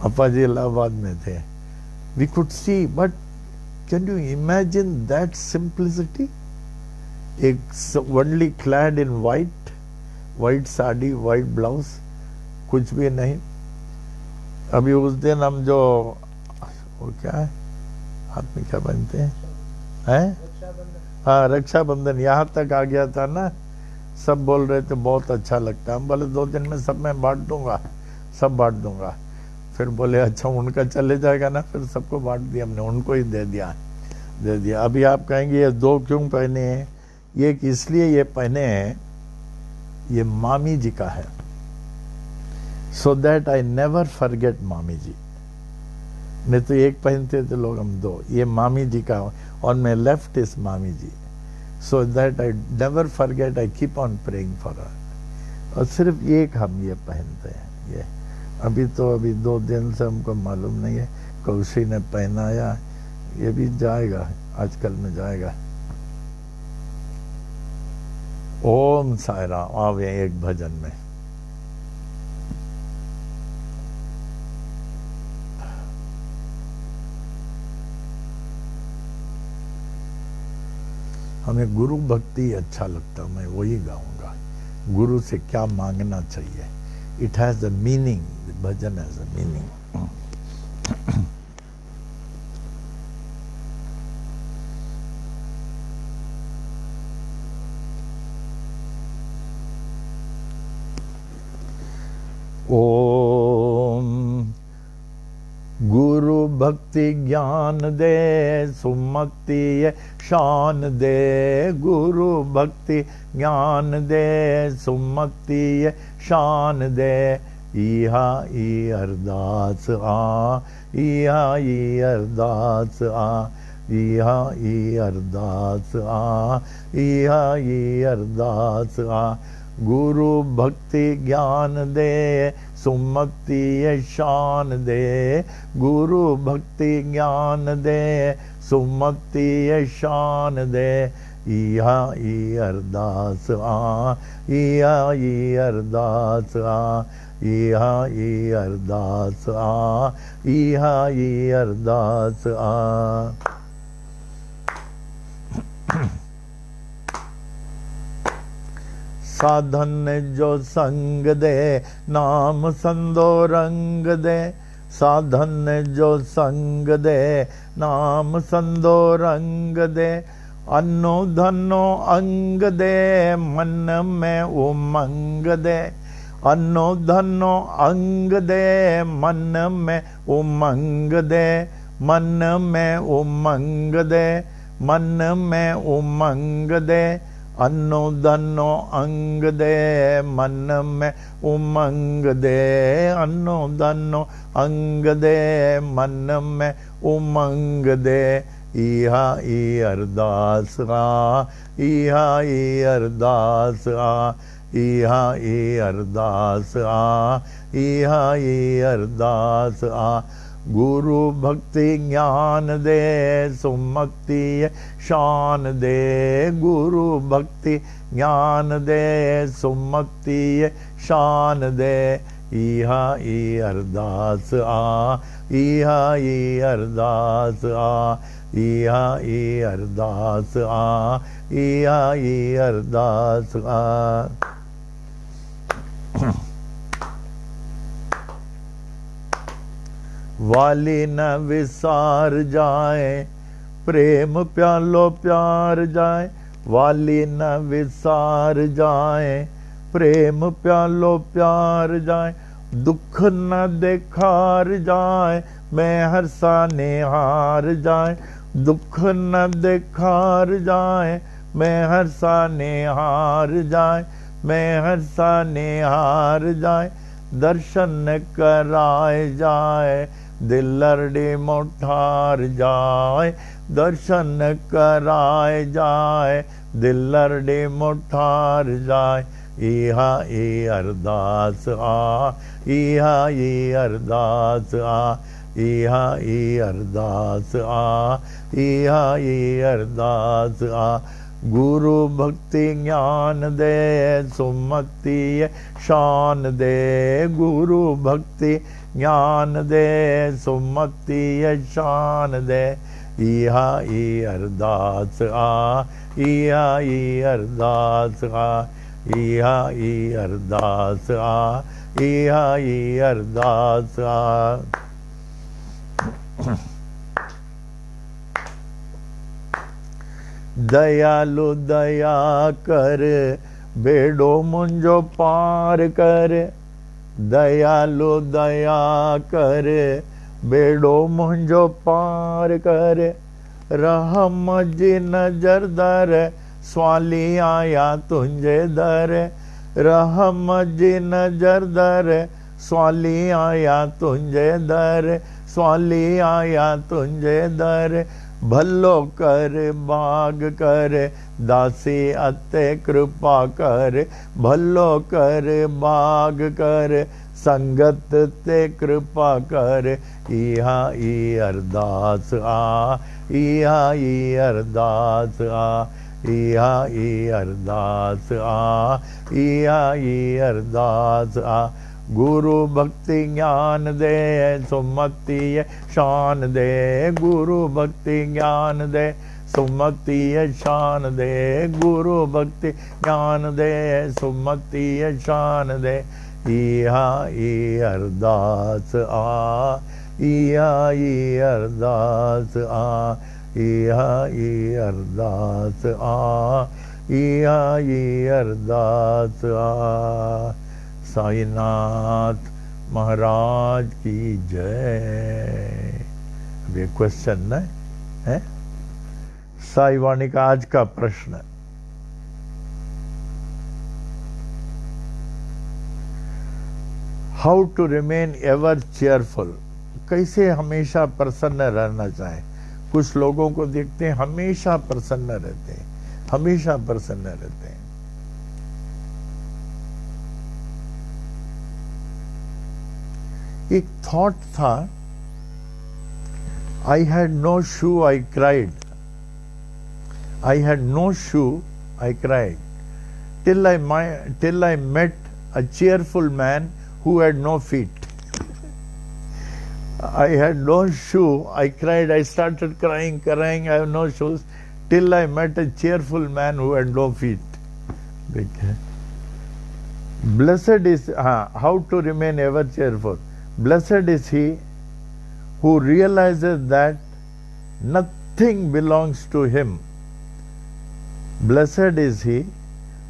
अप्पा जी इलाहाबाद में थे। We could see, but can you imagine that simplicity? एक वनली क्लैड इन वाइट साड़ी, वाइट ब्लाउज, कुछ भी नहीं। अभी उस दिन हम जो वो क्या है हाथ में क्या बनते हैं, हाँ रक्षाबंधन, यहाँ तक आ गया था ना, सब बोल रहे थे बहुत अच्छा लगता है। हम बोले 2 दिन में सब मैं बांट दूंगा, सब बांट दूंगा। फिर बोले अच्छा उनका चले जाएगा ना, फिर सबको बांट दिया हमने, उनको ही दे दिया। अभी आप कहेंगे ये 2 क्यों पहने हैं? ये इसलिए ये पहने हैं, ये मामी जी का है, सो दैट आई नेवर फॉरगेट मामी जी। नहीं तो एक पहनते थे लोग, हम 2, ये मामी जी का, और मैं लेफ्ट इज मामी जी, so that I never forget, I keep on praying for her. और सिर्फ एक हम ये पहनते हैं ये। अभी 2 दिन से हमको मालूम नहीं है, कौशी ने पहनाया, ये भी जाएगा, आजकल में जाएगा। ओम साई राम। आवे एक भजन में हमें गुरु भक्ति अच्छा लगता, मैं वही गाऊंगा। गुरु से क्या मांगना चाहिए? It has a meaning, bhajan has a meaning. Om गुरु भक्ति ज्ञान दे, सुमक्ति ये शान दे। गुरु भक्ति ज्ञान दे, सुमक्ति ये शान दे। इहा ई अरदास आ, इहा ई अरदास आ, इहा ई अरदास आ, इहा ई अरदास आ। गुरु भक्ति ज्ञान दे, सुमक्ति ये शान दे। गुरु भक्ति ज्ञान दे, सुमक्ति ये शान दे। इहा ई अरदास आ, इहा ई अरदास आ, इहा ई अरदास आ, इहा ई अरदास आ। साधन जो संग दे, नाम संदो रंग दे। साधन जो संग दे, नाम संदो रंग दे। अन्नो धनो अंग दे, मन में उमंग दे। अन्नो धनो अंग दे, मन में उमंग दे। मन में उमंग दे, मन में उमंग दे। अन्नो धनो अंग दे, मन में उमंग दे। अन्नो धनो अंग दे, मन में उमंग दे। इहा ई अरदास आ, इहा ई अरदास आ, इहा ई अरदास आ, इहा ई अरदास आ। गुरु भक्ति ज्ञान दे, सुमक्ति शान दे। गुरु भक्ति ज्ञान दे, सुमक्ति शान दे। इहा ई अरदास आ, इहा ई अरदास आ, इहा ई अरदास आ, इहा ई अरदास आ। वाली न विसार जाए, प्रेम प्यालो प्यार जाए। वाली न विसार जाए, प्रेम प्यालो प्यार जाए। दुख न देखार जाए, मैं हर्षा निहार जाए। दुख न देखार जाए, मैं हर्षा निहार जाए। मैं हर्षा निहार जाए। दर्शन कराए जाए, दिल अरडी मोठार जाए। दर्शन कराए जाए, दिल अरडी मोठार जाए। इहा ई अरदास आ, इहा ई अरदास आ, इहा ई अरदास आ, इहा ई अरदास आ। गुरु भक्ति ज्ञान दे सुमति शान दे, गुरु भक्ति ज्ञान दे सुमति शान दे। इहा ई अरदास आ, इहा ई अरदास आ, इहा ई अरदास आ, इहा ई अरदास आ। दयालु दया कर बेड़ो मुंजो पार कर, दयालु दया कर बेड़ो मुंजो पार कर। रहम जी नजर दर स्वाली आया तुंजे दर, रहम जी नजर दर स्वाली आया तुंजे दर, स्वाली आया तुंजे दर। भलो कर बाग कर दासी अते कृपा कर, भलो कर बाग कर संगत ते कृपा कर। इहा ई अरदास आ, इहा ई अरदास आ, इहा ई अरदास आ, इहा ई अरदास आ। गुरु भक्ति ज्ञान दे सुमति शान दे, गुरु भक्ति ज्ञान दे सुमति शान दे, गुरु भक्ति ज्ञान दे सुमति शान दे। इहा ई अरदास आ, इहा ई अरदास आ, इहा ई अरदास आ, इहा ई अरदास आ। साईनाथ महाराज की जय। अब ये क्वेश्चन है साई वाणी का आज का प्रश्न, how to remain ever cheerful, कैसे हमेशा प्रसन्न रहना चाहे। कुछ लोगों को देखते हैं हमेशा प्रसन्न रहते हैं, हमेशा प्रसन्न रहते हैं। एक थॉट था, I had no shoe I cried, I had no shoe I cried, till I met a cheerful man who had no feet. I had no shoe, I cried, I started crying, I have no shoes, till I met a cheerful man who had no feet. Okay. Blessed is, how to remain ever cheerful. Blessed is he who realizes that nothing belongs to him. Blessed is he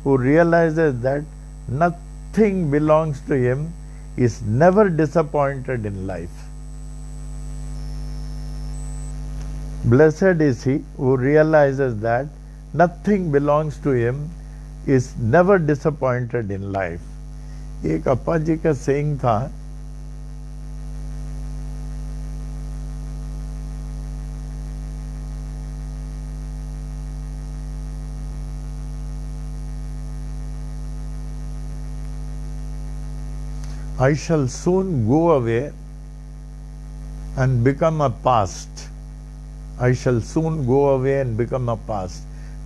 who realizes that nothing belongs to him, is never disappointed in life. Blessed is he who realizes that nothing belongs to him, is never disappointed in life. एक अप्पा जी का सेइंग था, I shall soon go away and become a past. I shall soon go away and become a past.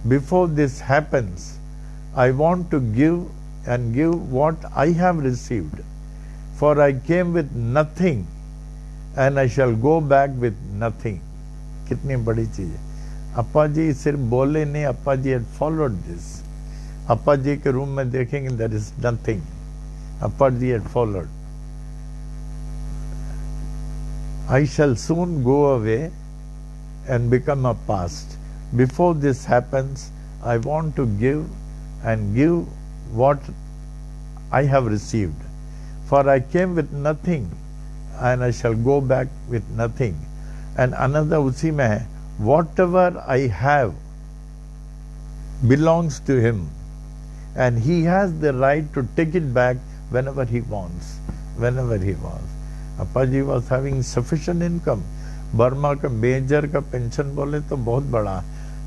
Before this happens, I want to give and give what I have received. For I came with nothing and I shall go back with nothing. कितनी बड़ी चीज है। अप्पा जी सिर्फ बोले नहीं, Appa ji had followed this. अप्पा जी के रूम में देखेंगे there is nothing. Appa ji had followed. I shall soon go away and become a past. Before this happens, I want to give and give what I have received. For I came with nothing and I shall go back with nothing. And another उसी में है, whatever I have belongs to him and he has the right to take it back whenever he wants, whenever he wants. Appa ji was having sufficient income. Burma का मेजर का पेंशन बोले तो बहुत बड़ा,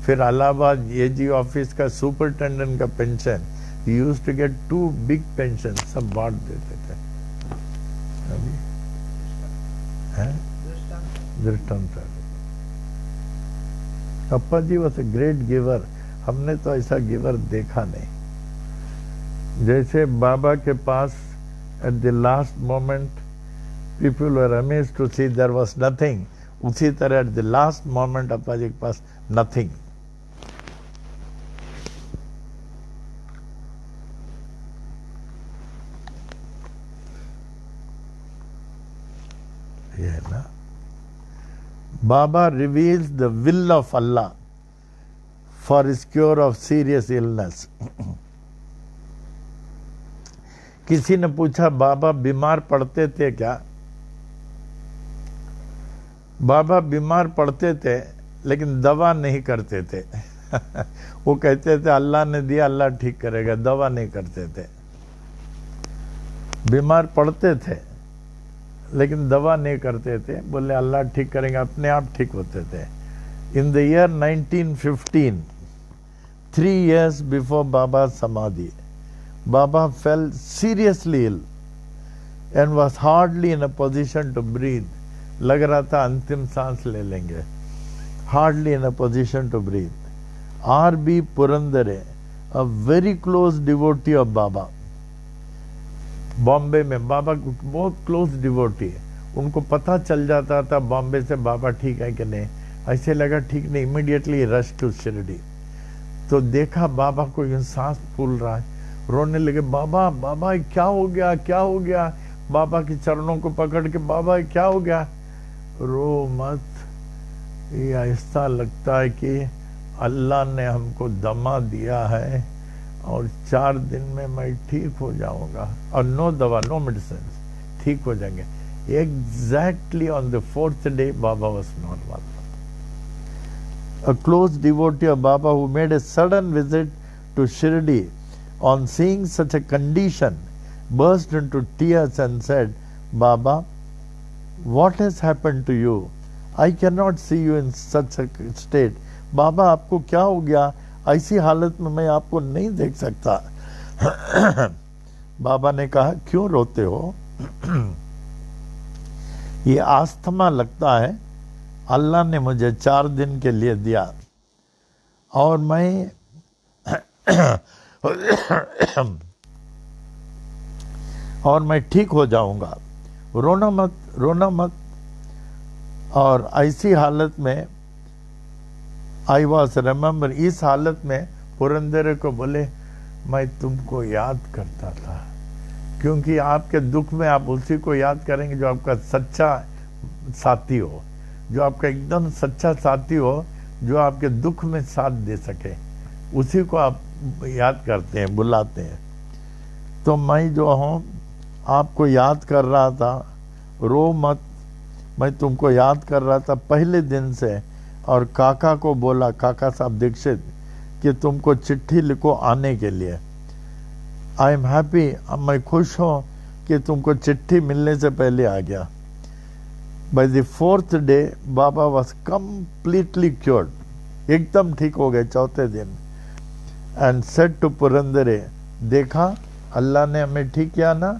फिर इलाहाबाद एजी ऑफिस का सुपरिटेंडेंट का pension, he used to get 2 big pensions, सब बांट देते थे। अभी दृष्टांत। Appa ji was a great giver. हमने तो ऐसा गिवर देखा नहीं। जैसे बाबा के पास at the last moment people were amazed to see there was nothing, उसी तरह at the last moment Appa ji के पास नथिंग। ये है ना, Baba reveals the will of Allah for his cure of serious illness. किसी ने पूछा बाबा बीमार पड़ते थे क्या? बाबा बीमार पड़ते थे लेकिन दवा नहीं करते थे। वो कहते थे अल्लाह ने दिया अल्लाह ठीक करेगा, दवा नहीं करते थे। बीमार पड़ते थे लेकिन दवा नहीं करते थे, बोले अल्लाह ठीक करेंगे, अपने आप ठीक होते थे। In the year 1915, 3 years before Baba's Samadhi, Baba fell seriously ill and was hardly in a position to breathe. लग रहा था अंतिम सांस ले लेंगे। Hardly in a position to breathe. R.B. Purandare, a very close devotee of Baba, Bombay में बाबा बहुत क्लोज डिवोटी है, उनको पता चल जाता था बॉम्बे से बाबा ठीक है कि नहीं। ऐसे लगा ठीक नहीं, इमीडिएटली रश टू शिरडी। तो देखा बाबा को यूं सांस फूल रहा है, रोने लगे, बाबा बाबा क्या हो गया, क्या हो गया? बाबा के चरणों को पकड़ के, बाबा क्या हो गया? रो मत, ये ऐसा लगता है कि अल्लाह ने हमको दमा दिया है और 4 दिन में मैं ठीक हो जाऊंगा, और नो दवा नो मेडिसिन, ठीक हो जाएंगे। Exactly on the 4th day Baba was normal. A close devotee of Baba who made a sudden visit to Shirdi, on seeing such a condition, burst into tears and said, Baba, what has happened to you? I cannot see you in such a state. बाबा आपको क्या हो गया? ऐसी हालत में मैं आपको नहीं देख सकता। बाबा ने कहा क्यों रोते हो? ये आस्थमा लगता है, अल्लाह ने मुझे 4 दिन के लिए दिया और मैं ठीक हो जाऊंगा। रोना मत, रोना मत। और ऐसी हालत में आई वॉज रिमेम्बर, इस हालत में पुरंदरे को बोले मैं तुमको याद करता था, क्योंकि आपके दुख में आप उसी को याद करेंगे जो आपका सच्चा साथी हो, जो आपका एकदम सच्चा साथी हो, जो आपके दुख में साथ दे सके, उसी को आप याद करते हैं, बुलाते हैं। तो मैं जो हूँ आपको याद कर रहा था, रो मत, मैं तुमको याद कर रहा था पहले दिन से। और काका को बोला, काका साहब दीक्षित, कि तुमको चिट्ठी लिखो आने के लिए। आई एम हैप्पी, मैं खुश हूँ कि तुमको चिट्ठी मिलने से पहले आ गया। By the 4th day Baba was completely cured, एकदम ठीक हो गए 4थे दिन। एंड सेड टू पुरंदरे, देखा अल्लाह ने हमें ठीक किया ना।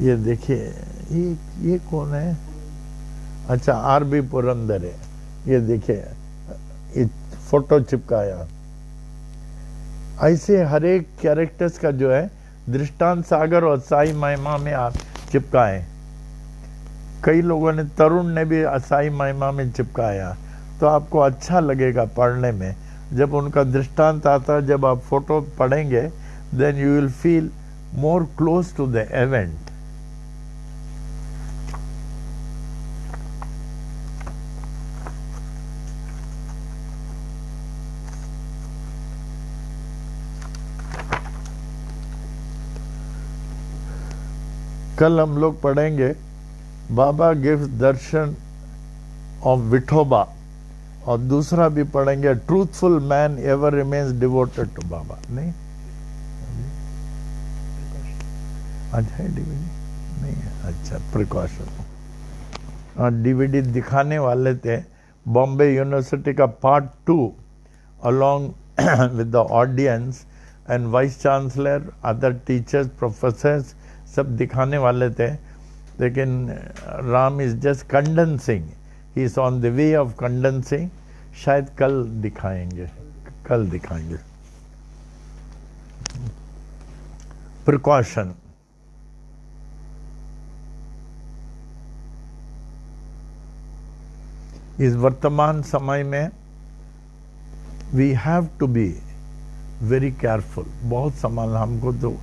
ये देखिए, ये कौन है? अच्छा, R.B. पुरंदरे। ये देखिए, ये फोटो चिपकाया। ऐसे हर एक कैरेक्टर्स का जो है दृष्टांत सागर और साई महिमा में आप चिपकाए। कई लोगों ने, तरुण ने भी साई महिमा में चिपकाया, तो आपको अच्छा लगेगा पढ़ने में। जब उनका दृष्टांत आता, जब आप फोटो पढ़ेंगे, then you will feel more close to the event. कल हम लोग पढ़ेंगे बाबा गिव्स दर्शन ऑफ विठोबा, और दूसरा भी पढ़ेंगे truthful man ever remains devoted to Baba. नहीं, अच्छा डीवीडी नहीं है, अच्छा प्रिकॉशन। हाँ, डीवीडी दिखाने वाले थे बॉम्बे यूनिवर्सिटी का part 2 along with the audience and vice chancellor, other teachers, professors, सब दिखाने वाले थे। लेकिन Ram is just condensing, he is on the way of condensing. शायद कल दिखाएंगे, कल दिखाएंगे। प्रिकॉशन, इस वर्तमान समय में we have to be very careful. बहुत संभाल, हमको तो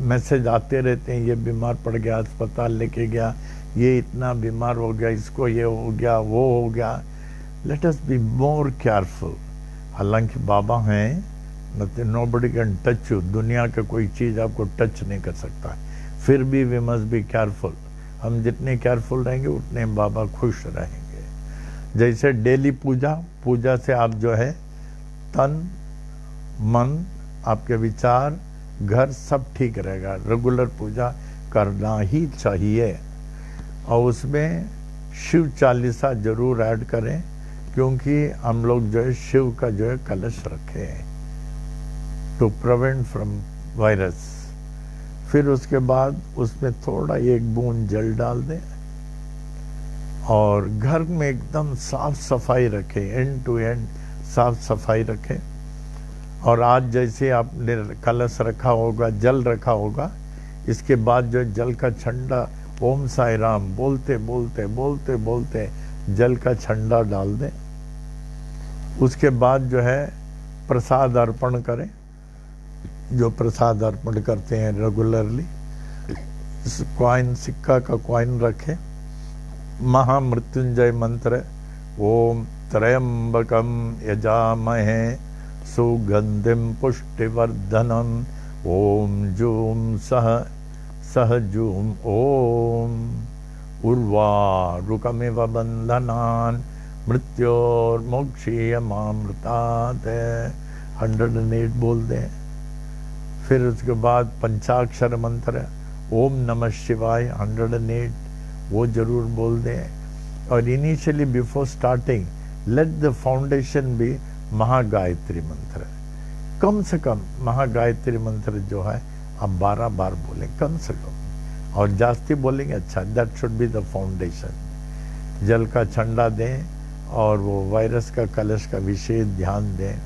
मैसेज आते रहते हैं, ये बीमार पड़ गया, अस्पताल लेके गया, ये इतना बीमार हो गया, इसको ये हो गया, वो हो गया। Let us be more careful. हालांकि बाबा हैं, नोबडी कैन टच यू, दुनिया का कोई चीज़ आपको टच नहीं कर सकता, फिर भी वी मस्ट बी केयरफुल। हम जितने केयरफुल रहेंगे उतने बाबा खुश रहेंगे। जैसे डेली पूजा से आप जो है तन मन, आपके विचार, घर सब ठीक रहेगा। रेगुलर पूजा करना ही चाहिए और उसमें शिव चालीसा जरूर ऐड करें, क्योंकि हम लोग जो है शिव का जो है कलश रखे हैं टू प्रिवेंट फ्रॉम वायरस। फिर उसके बाद उसमें थोड़ा एक बूंद जल डाल दें और घर में एकदम साफ सफाई रखें, एंड टू एंड साफ सफाई रखें। और आज जैसे आपने कलश रखा होगा, जल रखा होगा, इसके बाद जो जल का छंडा ओम साई राम बोलते बोलते बोलते बोलते जल का छंडा डाल दें। उसके बाद जो है प्रसाद अर्पण करें, जो प्रसाद अर्पण करते हैं रेगुलरली। कॉइन, सिक्का का कॉइन रखें। महामृत्युंजय मंत्र, ओम त्रयंबकम यजामहे सुगंधिम पुष्टिवर्धनम ओम जूम सह जूम ओम उर्वारुकमिव बंधनान मृत्योर्मोक्षीयमामृतात् 108 बोल दें। फिर उसके बाद पंचाक्षर मंत्र ओम नमः शिवाय 108 वो जरूर बोल दें। और initially before starting let the foundation be Mahagayatri mantra. कम से कम महागायत्री मंत्र जो है आप 12 बार बोलें कम से कम, और जास्ती बोलेंगे अच्छा। That should be the foundation. जल का छंडा दें और वो वायरस का कलश का विशेष ध्यान दें।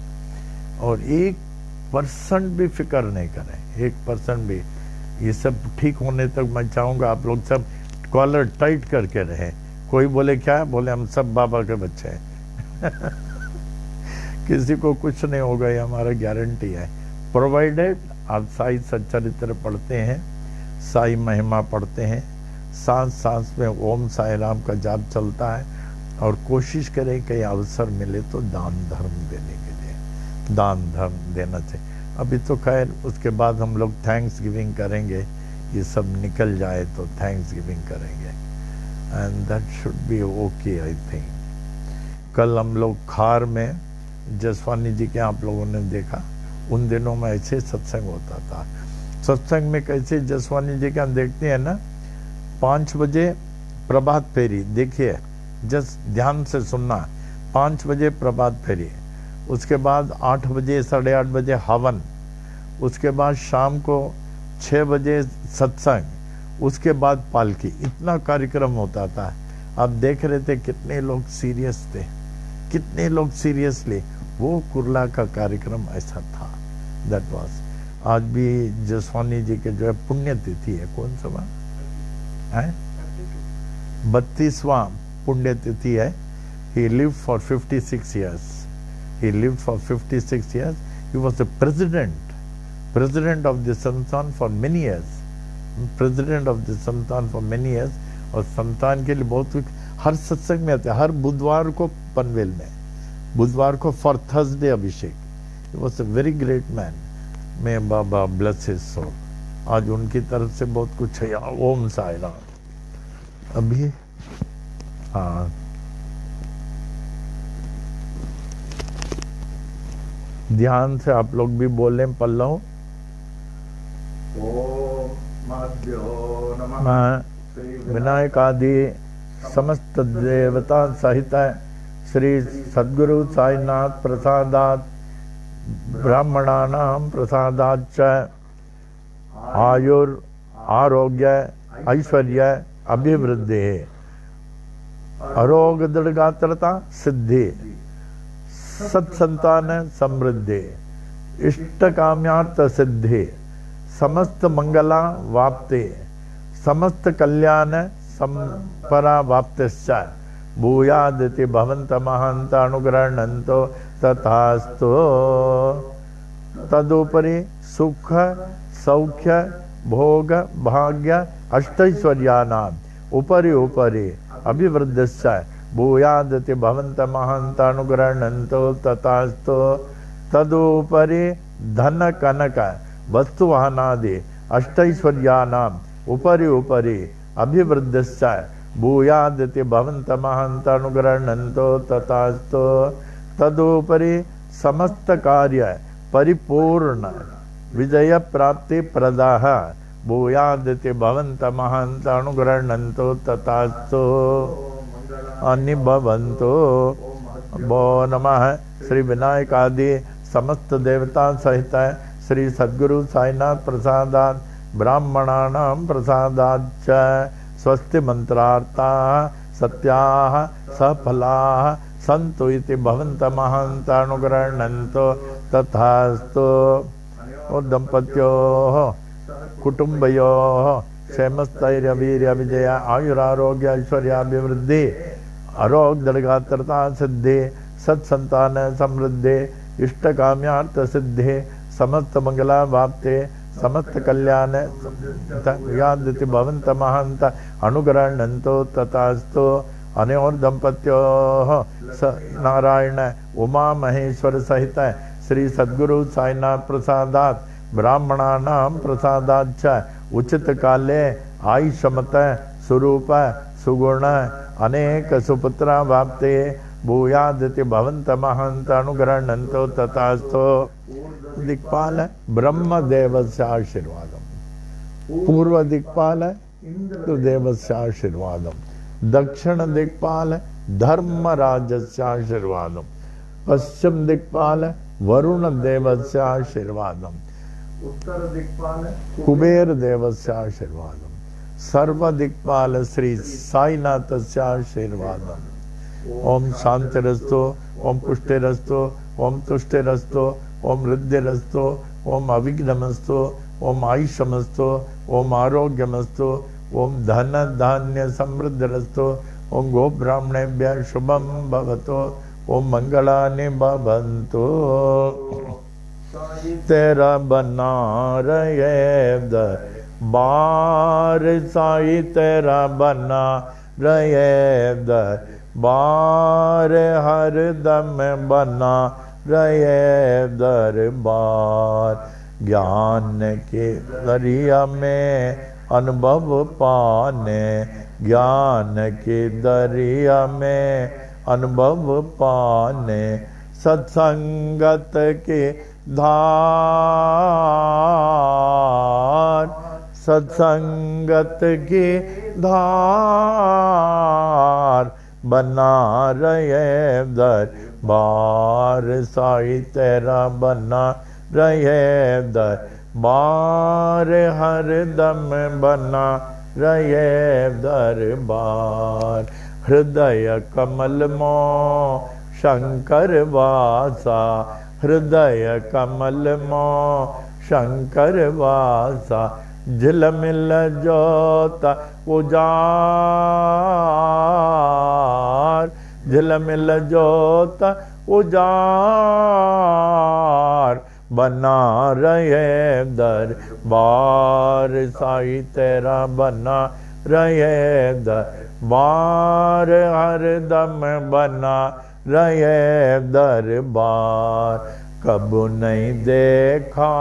और 1% भी फिक्र नहीं करें, 1% भी। ये सब ठीक होने तक मैं चाहूँगा आप लोग सब कॉलर टाइट करके रहें। कोई बोले क्या, बोले हम सब बाबा के बच्चे हैं किसी को कुछ नहीं होगा, ये हमारा गारंटी है। प्रोवाइडेड आप साई सच्चरित्र पढ़ते हैं, साई महिमा पढ़ते हैं, सांस सांस में ओम साई राम का जाप चलता है। और कोशिश करें कहीं अवसर मिले तो दान धर्म देने के लिए, दान धर्म देना चाहिए। अभी तो खैर उसके बाद हम लोग थैंक्स गिविंग करेंगे, ये सब निकल जाए तो थैंक्स गिविंग करेंगे, and that should be okay I think. कल हम लोग खार में जसवानी जी के आप लोगों ने देखा, उन दिनों में ऐसे सत्संग होता था। सत्संग में कैसे जसवानी जी के हम देखते हैं ना, 5 बजे प्रभात फेरी, देखिए जस्ट ध्यान से सुनना, 5 बजे प्रभात फेरी, उसके बाद 8 बजे 8:30 बजे हवन, उसके बाद शाम को 6 बजे सत्संग, उसके बाद पालकी। इतना कार्यक्रम होता था। आप देख रहे थे कितने लोग सीरियस थे, कितने लोग सीरियसली, वो कुर्ला का कार्यक्रम ऐसा था। That was. आज भी जसवानी जी के जो है पुण्यतिथि है, कौन सा है, 32वां पुण्यतिथि है। He lived for 56 years. He lived for 56 years. He was the president of the Santan for many years. President of the Santan for many years. और संतान के लिए बहुत कुछ हर सत्संग में आते हैं, हर बुधवार को पनवेल में, बुधवार को for Thursday Abhishek. He was a very great man. May Baba bless his soul. आज उनकी तरफ से बहुत कुछ है। ओम साई राम। अभी हाँ, ध्यान से आप लोग भी बोले पल्लव। ओम मध्यो नमः विनायक आदि समस्त देवता सहित श्री सद्गुरु साईनाथ प्रसादात ब्राह्मणानां प्रसादाच्च आयुर आरोग्य ऐश्वर्य अभिवृद्धि आरोग्य दृढ़गात्रता सिद्धि सत्संतान समृद्धि, इष्ट काम्यार्थ सिद्धि, समस्त मंगला वाप्ते, समस्त कल्याण संपरा वाप्तिश्च भूयादिति भवन्त महन्त अनुग्रहणन्तो तथास्तु। तदुपरि सुख सौख्य भोग भाग्य अष्टैश्वर्यानाम् उपरि उपरि अभिवृद्धिश्च भूयादिति भवन्त महन्त अनुग्रहणन्तो तथास्तु। तदुपरि धन कनक वस्तुवाहनादि अष्टैश्वर्यानाम् उपरि उपरि अभिवृद्धिश्च भूयादिति भवन्त महन्त अनुग्रहणन्तो तथास्तु। तदुपरि समस्त कार्य परिपूर्ण विजय प्राप्ति प्रदाः भूयादिति भवन्त महन्त अनुग्रहणन्तो तथास्तु। अनिभवन्तो। भो नमः श्री विनायक आदि समस्त देवता सहित श्री सद्गुरु साईनाथ प्रसादात् ब्राह्मणानां प्रसादाच्च स्वस्ति मंत्रार्था सत्याः सफलाः सन्तु इति भवन्त महन्त अनुग्रहणन्तो तथास्तु। दंपत्योः कुटुंबयोः क्षेमस्थैर्य वीर्य विजय आयुरारोग्य ऐश्वर्याभिवृद्धि आरोग्यगात्रता सिद्धि सत्संतान समृद्धि इष्ट काम्यार्थ सिद्धि समस्त मंगला वाप्ते समस्त कल्याण यादिति भवन्त महन्त अनुग्रहणन्तो तथास्तु। अनयोर दंपत्योः नारायण उमा महेश्वर सहित श्री सद्गुरु साईनाथ प्रसादात् ब्राह्मणानां प्रसादाच्च उचित काले आयुष्मत स्वरूप सुगुण अनेक सुपुत्रा वाप्ते भूयादिति भवन्त महन्त अनुग्रहणन्तो तथास्तु। दिक्पाल ब्रह्मदेवस्य आशीर्वादम्, पूर्व दिक्पाल इंद्रदेवस्य आशीर्वादम्, दक्षिण दिक्पाल धर्मराजस्य आशीर्वादम्, पश्चिम दिक्पाल वरुण देवस्य आशीर्वादम्, उत्तर दिक्पाल कुबेर देवस्य आशीर्वादम्, सर्व दिक्पाल श्री साईनाथस्य आशीर्वादम्। ओम शांतिरस्तु, ओम पुष्टिरस्तु, ओम तुष्टिरस्तु, ओम हृदयरस्तु, ओम अविघ्नमस्तु, ओम आयुष्यमस्तु, ओम आरोग्यमस्तु, ओम धन धान्य समृद्धिरस्तु, ओम गो ब्राह्मणेभ्यः शुभं भवतु, ओम मंगलानि भवन्तु। तेरा बना रहे बार साई तेरा बना रहे बार हर दम बना रहे दरबार। ज्ञान के दरिया में अनुभव पाने, ज्ञान के दरिया में अनुभव पाने, सत्संगत के धार, सत्संगत की धार बना रहे दरबार साई तेरा बना रहे दरबार हर दम बना रहे दरबार। हृदय कमल मो शंकर वासा, हृदय कमल मो शंकर वासा, झिलमिल जोत उजार, झिलमिल जोत उजार बना रहे दरबार साई तेरा बना रहे दरबार हर दम बना रहे दरबार। कब नहीं देखा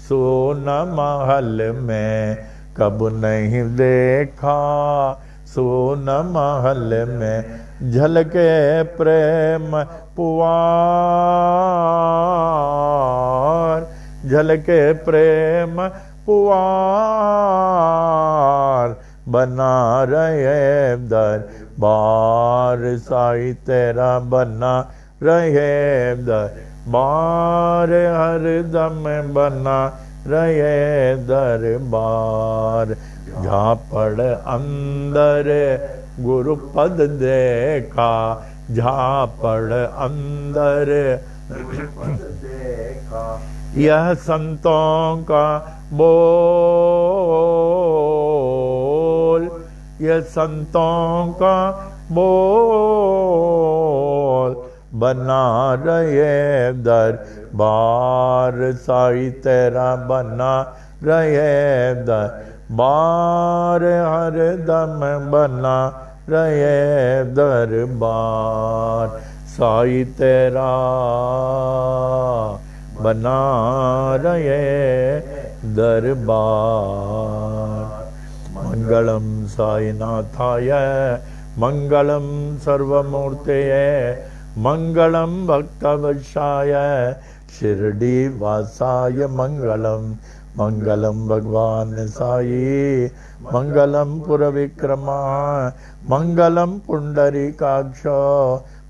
सोन महल में, कब नहीं देखा सोन महल में, झलके प्रेम पुआर, झलके प्रेम पुआर बना रहे दरबार साई तेरा बना रहे दरबार हर दम बना रहे दरबार। जहाँ पड़ अंदर गुरुपद देखा, झापड़ अंदर मुझ पद देखा, यह संतों का बोल, यह संतों का बोल, बना रहे दरबार साईं तेरा, बना रहे दरबार हरदम, बना रहे दरबार साईं तेरा, बना रहे दरबार। मंगलम साईनाथाय, मंगलम सर्वमूर्तये, मंगलम भक्तवत्साय, शिरडी वासाय मंगलम, मंगलम भगवान साई, मंगलम पुरविक्रमा, मंगलम पुंडरीकाक्ष,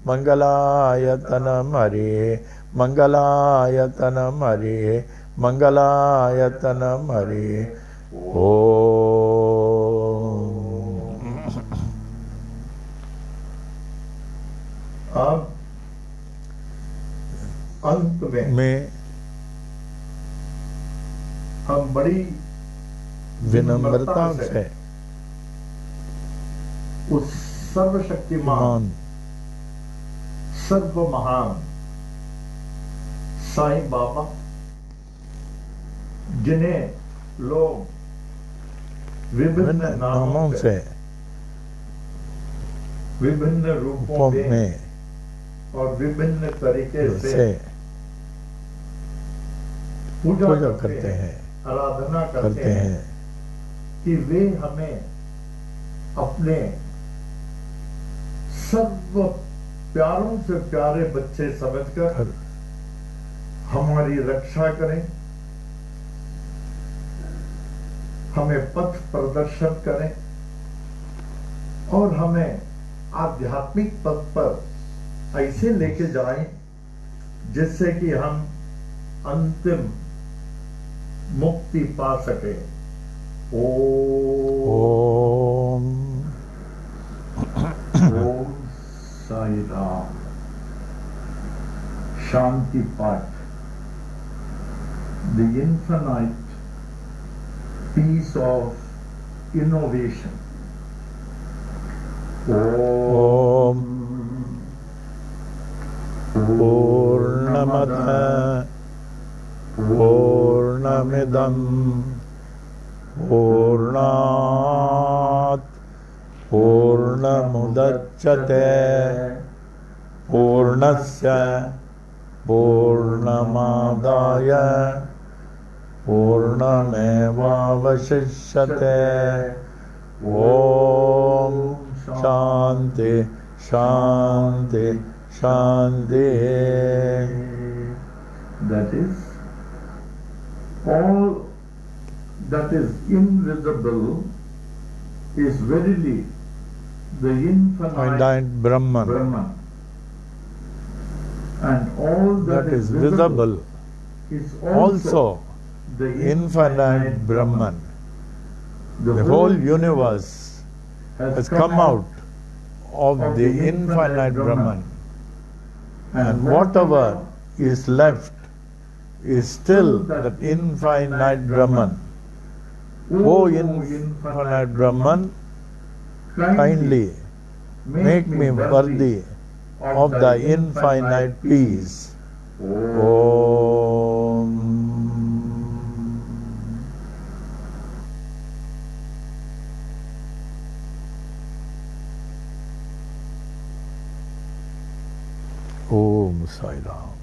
मंगलायतनम हरे, मंगलायतनम हरे, मंगलायतनम हरे। ओम। अब अंत में हम बड़ी विनम्रता से उस सर्वशक्तिमान, सर्व महान साईं बाबा, जिन्हें लोग विभिन्न नामों से, विभिन्न रूपों में और विभिन्न तरीके से पूजा करते हैं, आराधना करते हैं, कि वे हमें अपने सर्व प्यारों से प्यारे बच्चे समझकर हमारी रक्षा करें, हमें पथ प्रदर्शन करें और हमें आध्यात्मिक पथ पर ऐसे लेके जाएं जिससे कि हम अंतिम मुक्ति पा सके। ओम ओम साई राम। शांति पाठ। The infinite peace of innovation. ओम पूर्णमद पूर्णमिदं पूर्णात् पूर्णमुदच्यते पूर्णस्य पूर्णमादाय पूर्णमेवावशिष्यते। ओम शांति शांति शांति। That is, all that is invisible is verily the infinite Brahman, and all that is visible is also the infinite Brahman. The whole universe has come out of the infinite Brahman, and whatever is left is still that infinite Brahman. O infinite Brahman, kindly make me worthy of the infinite peace. Om. Om Sai Ram.